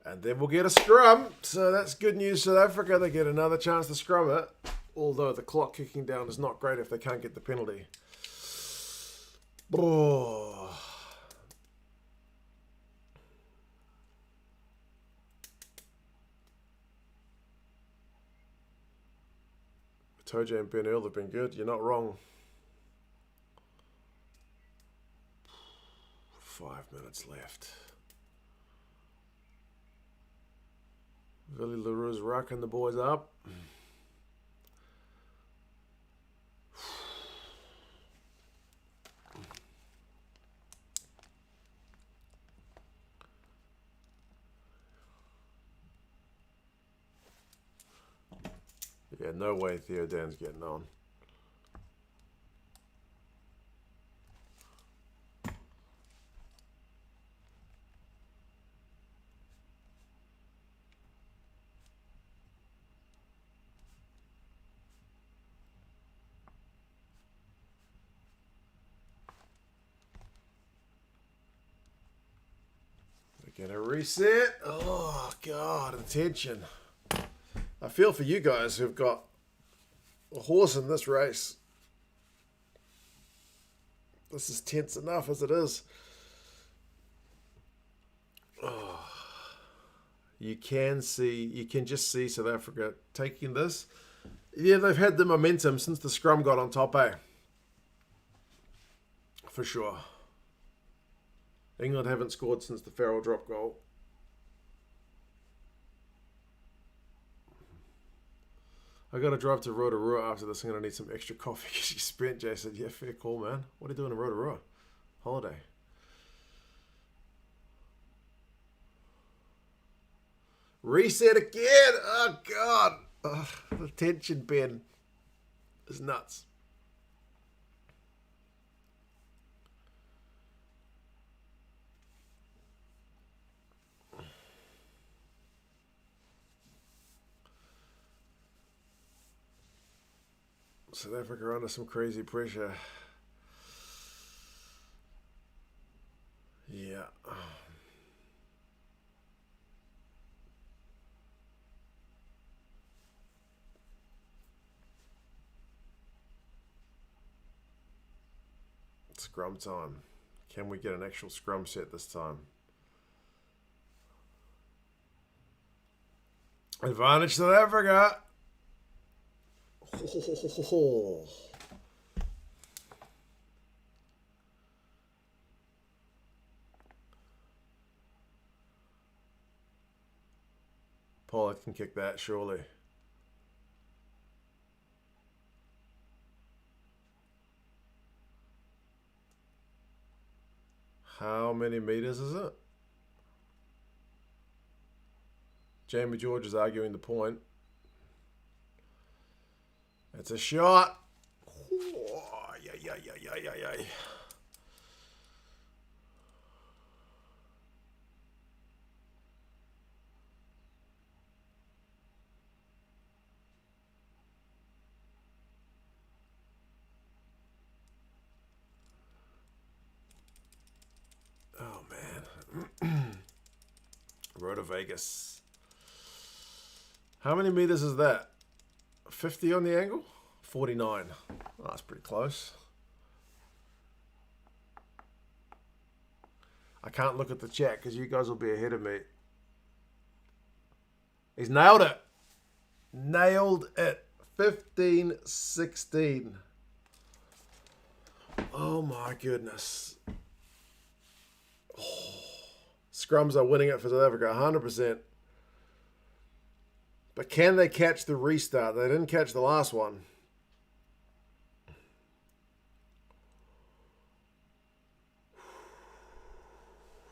And then we'll get a scrum. So that's good news, South Africa. They get another chance to scrum it. Although the clock kicking down is not great if they can't get the penalty. Oh. Toja and Ben Earl have been good. You're not wrong. 5 minutes left. Willie LaRue's rocking the boys up. Yeah, no way Theo Dan's getting on. We're gonna reset. Oh God, the tension. I feel for you guys who've got a horse in this race. This is tense enough as it is. Oh. You can just see South Africa taking this. Yeah, they've had the momentum since the scrum got on top, eh? For sure. England haven't scored since the Farrell drop goal. I got to drive to Rotorua after this. I'm going to need some extra coffee because you spent. Jay said, yeah, fair call, man. What are you doing in Rotorua? Holiday. Reset again. Oh, God. Oh, the tension, Ben, is nuts. South Africa under some crazy pressure. Yeah. Scrum time. Can we get an actual scrum set this time? Advantage South Africa. Oh. Pollard can kick that, surely. How many meters is it? Jamie George is arguing the point. It's a shot. Oh, yeah. Oh, man. Road to Vegas. How many meters is that? 50 on the angle? 49. Oh, that's pretty close. I can't look at the chat because you guys will be ahead of me. He's nailed it. Nailed it. 15-16. Oh my goodness. Oh. Scrums are winning it for South Africa 100%. But can they catch the restart? They didn't catch the last one.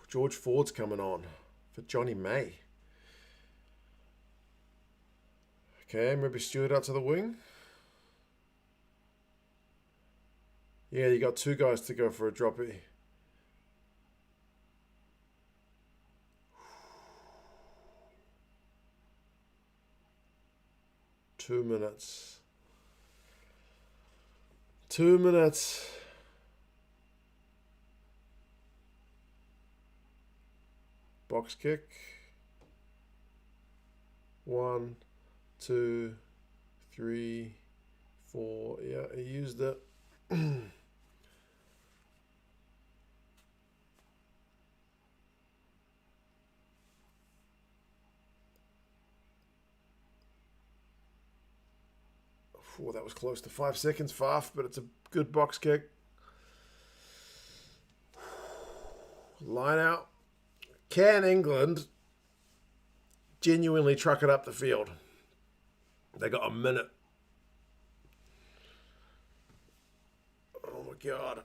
George Ford's coming on for Johnny May. Okay, maybe Stewart out to the wing. Yeah, you got two guys to go for a droppy. Two minutes. Box kick. 1, 2, 3, 4. Yeah, he used it. Oh, that was close to 5 seconds, Faf, but it's a good box kick. Line out. Can England genuinely truck it up the field? They got a minute. Oh my God.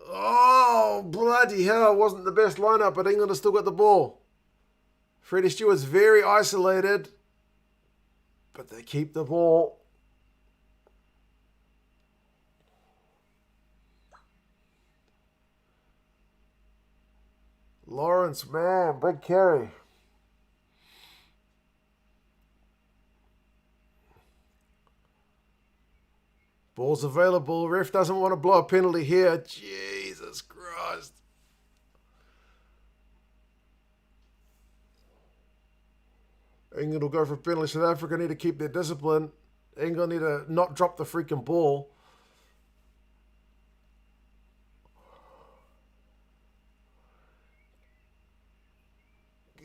Oh, bloody hell. It wasn't the best lineup, but England has still got the ball. Freddie Stewart's very isolated, but they keep the ball. Lawrence, man, big carry. Ball's available. Ref doesn't want to blow a penalty here. Jesus Christ. England will go for penalty. South Africa need to keep their discipline. England need to not drop the freaking ball.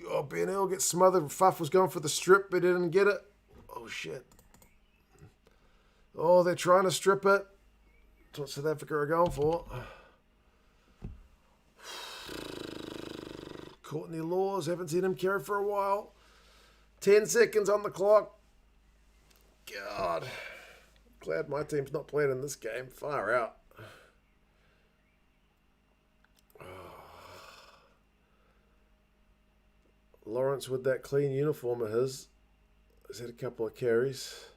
Oh, Ben Hill gets smothered. Fuff was going for the strip, but he didn't get it. Oh, shit. Oh, they're trying to strip it. That's what South Africa are going for. Courtney Laws, haven't seen him carry for a while. 10 seconds on the clock. God. Glad my team's not playing in this game. Far out. Lawrence with that clean uniform of his has had a couple of carries.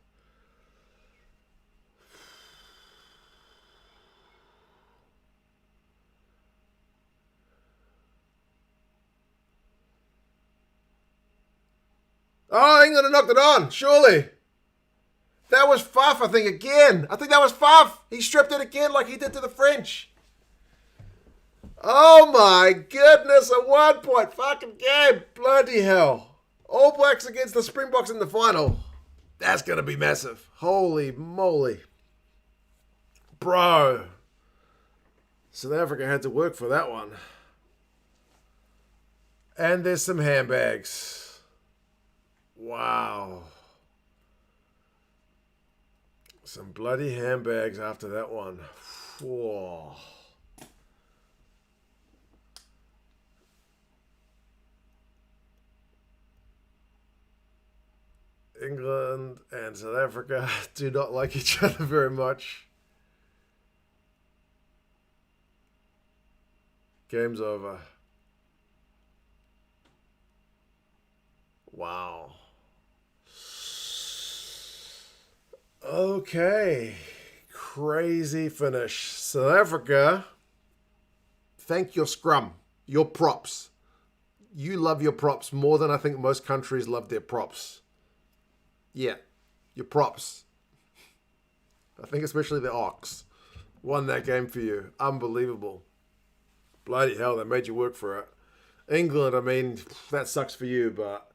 Oh, England have knocked it on, surely. That was Faf, I think, again. I think that was Faf. He stripped it again like he did to the French. Oh my goodness, a 1 point fucking game. Bloody hell. All Blacks against the Springboks in the final. That's going to be massive. Holy moly. Bro. South Africa had to work for that one. And there's some handbags. Wow. Some bloody handbags after that one. Whoa. England and South Africa do not like each other very much. Game's over. Wow. Okay. Crazy finish. South Africa, thank your scrum, your props. You love your props more than I think most countries love their props. Yeah, your props. I think especially the Ox won that game for you. Unbelievable. Bloody hell, they made you work for it. England, I mean, that sucks for you, but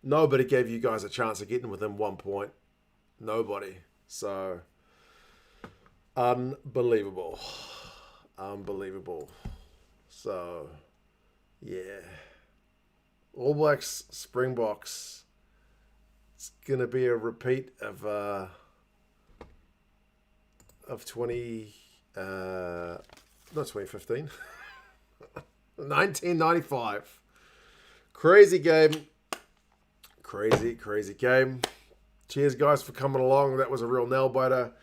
nobody gave you guys a chance of getting within 1 point. Nobody. So, unbelievable. Unbelievable. So, yeah. All Blacks, Springboks. It's going to be a repeat of 2015. 1995. Crazy game. Crazy game. Cheers, guys, for coming along. That was a real nail-biter.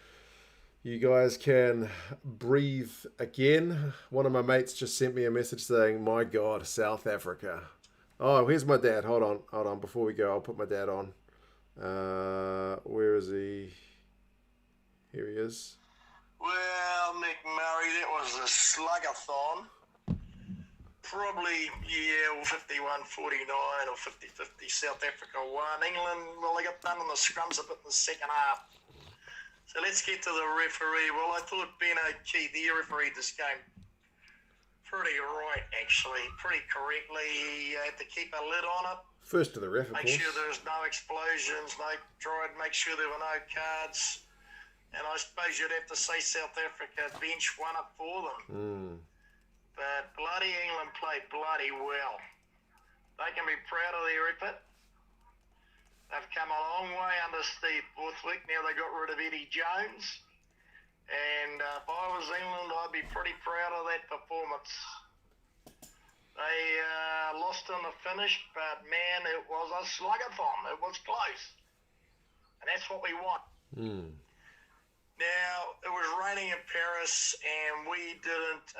You guys can breathe again. One of my mates just sent me a message saying, my God, South Africa. Oh, here's my dad. Hold on. Before we go, I'll put my dad on. Where is he? Here he is. Well, Nick Murray, that was a sluggathon. Probably, 51-49 or 50-50 South Africa won. England, well, they got done on the scrums a bit in the second half. So let's get to the referee. Well, I thought Ben O'Keefe, the referee this game, pretty right, actually, pretty correctly. He had to keep a lid on it. First to the ref, of course. Make sure there was no explosions, make sure there were no cards. And I suppose you'd have to say South Africa bench won it for them. But bloody England played bloody well. They can be proud of their effort. They've come a long way under Steve Borthwick. Now they got rid of Eddie Jones. And if I was England, I'd be pretty proud of that performance. They lost in the finish, but man, it was a sluggathon. It was close. And that's what we want. Now, it was raining in Paris, and we didn't,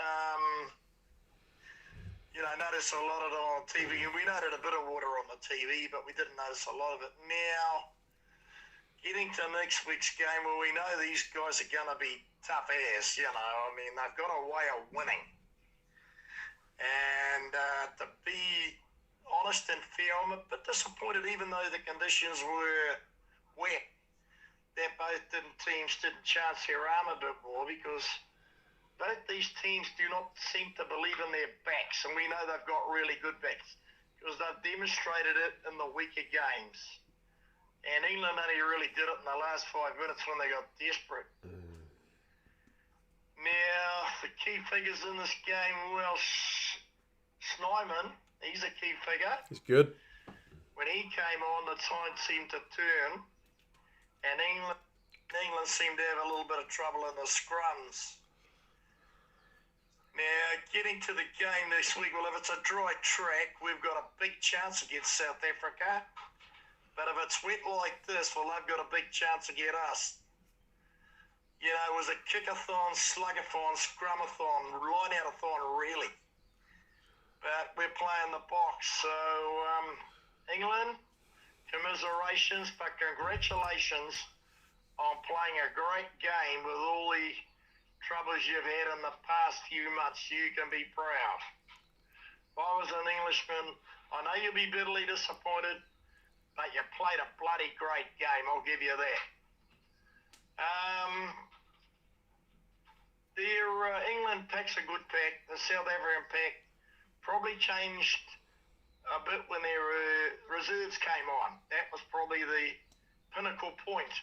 notice a lot of it on TV. And we noted a bit of water on the TV, but we didn't notice a lot of it. Now, getting to next week's game, where we know these guys are going to be tough ass, they've got a way of winning. And to be honest and fair, I'm a bit disappointed, even though the conditions were wet, that both teams didn't chance their arm a bit more, because both these teams do not seem to believe in their backs, and we know they've got really good backs, because they've demonstrated it in the weaker games. And England only really did it in the last 5 minutes when they got desperate. Now, the key figures in this game, well, Snyman, he's a key figure. He's good. When he came on, the tide seemed to turn, and England seemed to have a little bit of trouble in the scrums. Now, getting to the game this week, well, if it's a dry track, we've got a big chance against South Africa. But if it's wet like this, well, they've got a big chance to get us. It was a kickathon, sluggathon, scrumathon, line-out-a-thon, really. but we're playing the Boks. So, England, commiserations, but congratulations on playing a great game with all the troubles you've had in the past few months. You can be proud. If I was an Englishman, I know you'll be bitterly disappointed, but you played a bloody great game, I'll give you that. England pack's a good pack. The South African pack probably changed a bit when their reserves came on. That was probably the pinnacle point.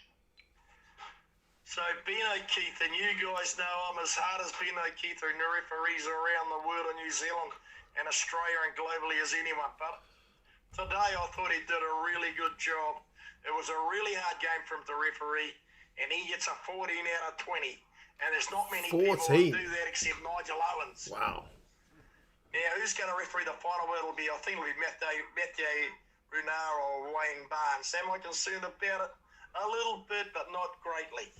So Ben O'Keefe, and you guys know I'm as hard as Ben O'Keefe and the referees around the world in New Zealand and Australia and globally as anyone. But today I thought he did a really good job. It was a really hard game for him to referee, and he gets a 14 out of 20. And there's not many 14. people who do that except Nigel Owens. Wow. Now, who's going to referee the final? It'll be, I think it'll be Matthew Runard or Wayne Barnes. Am I concerned about it? A little bit, but not greatly.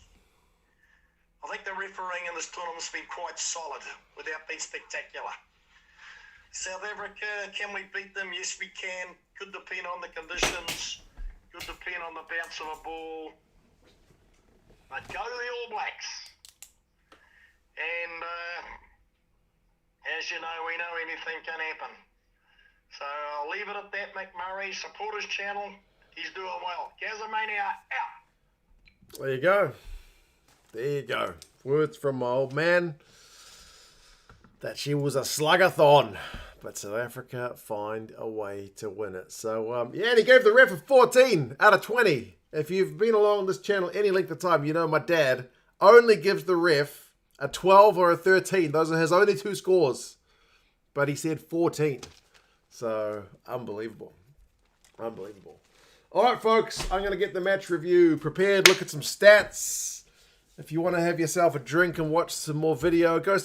I think the refereeing in this tournament's been quite solid without being spectacular. South Africa, can we beat them? Yes, we can. Could depend on the conditions. Could depend on the bounce of a ball. But go to the All Blacks. And as you know, we know anything can happen. So I'll leave it at that, McMurray. Support his channel. He's doing well. Gazamania out. There you go. There you go. Words from my old man. That she was a sluggathon. But South Africa find a way to win it. So, yeah, and he gave the ref a 14 out of 20. If you've been along this channel any length of time, you know my dad only gives the ref a 12 or a 13. Those are his only two scores. But he said 14. So, unbelievable. Unbelievable. All right, folks. I'm going to get the match review prepared. Look at some stats. If you want to have yourself a drink and watch some more video, go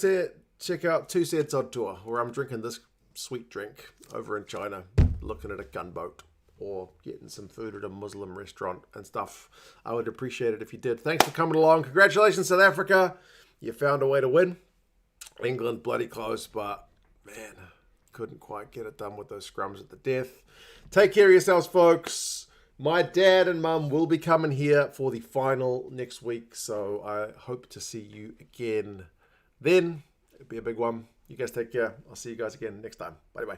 check out 2 Cents on Tour, where I'm drinking this sweet drink over in China, looking at a gunboat, or getting some food at a Muslim restaurant and stuff. I would appreciate it if you did. Thanks for coming along. Congratulations, South Africa. You found a way to win. England bloody close, but man, couldn't quite get it done with those scrums at the death. Take care of yourselves, folks. My dad and mum will be coming here for the final next week, so I hope to see you again then. It'll be a big one. You guys take care. I'll see you guys again next time. Bye-bye.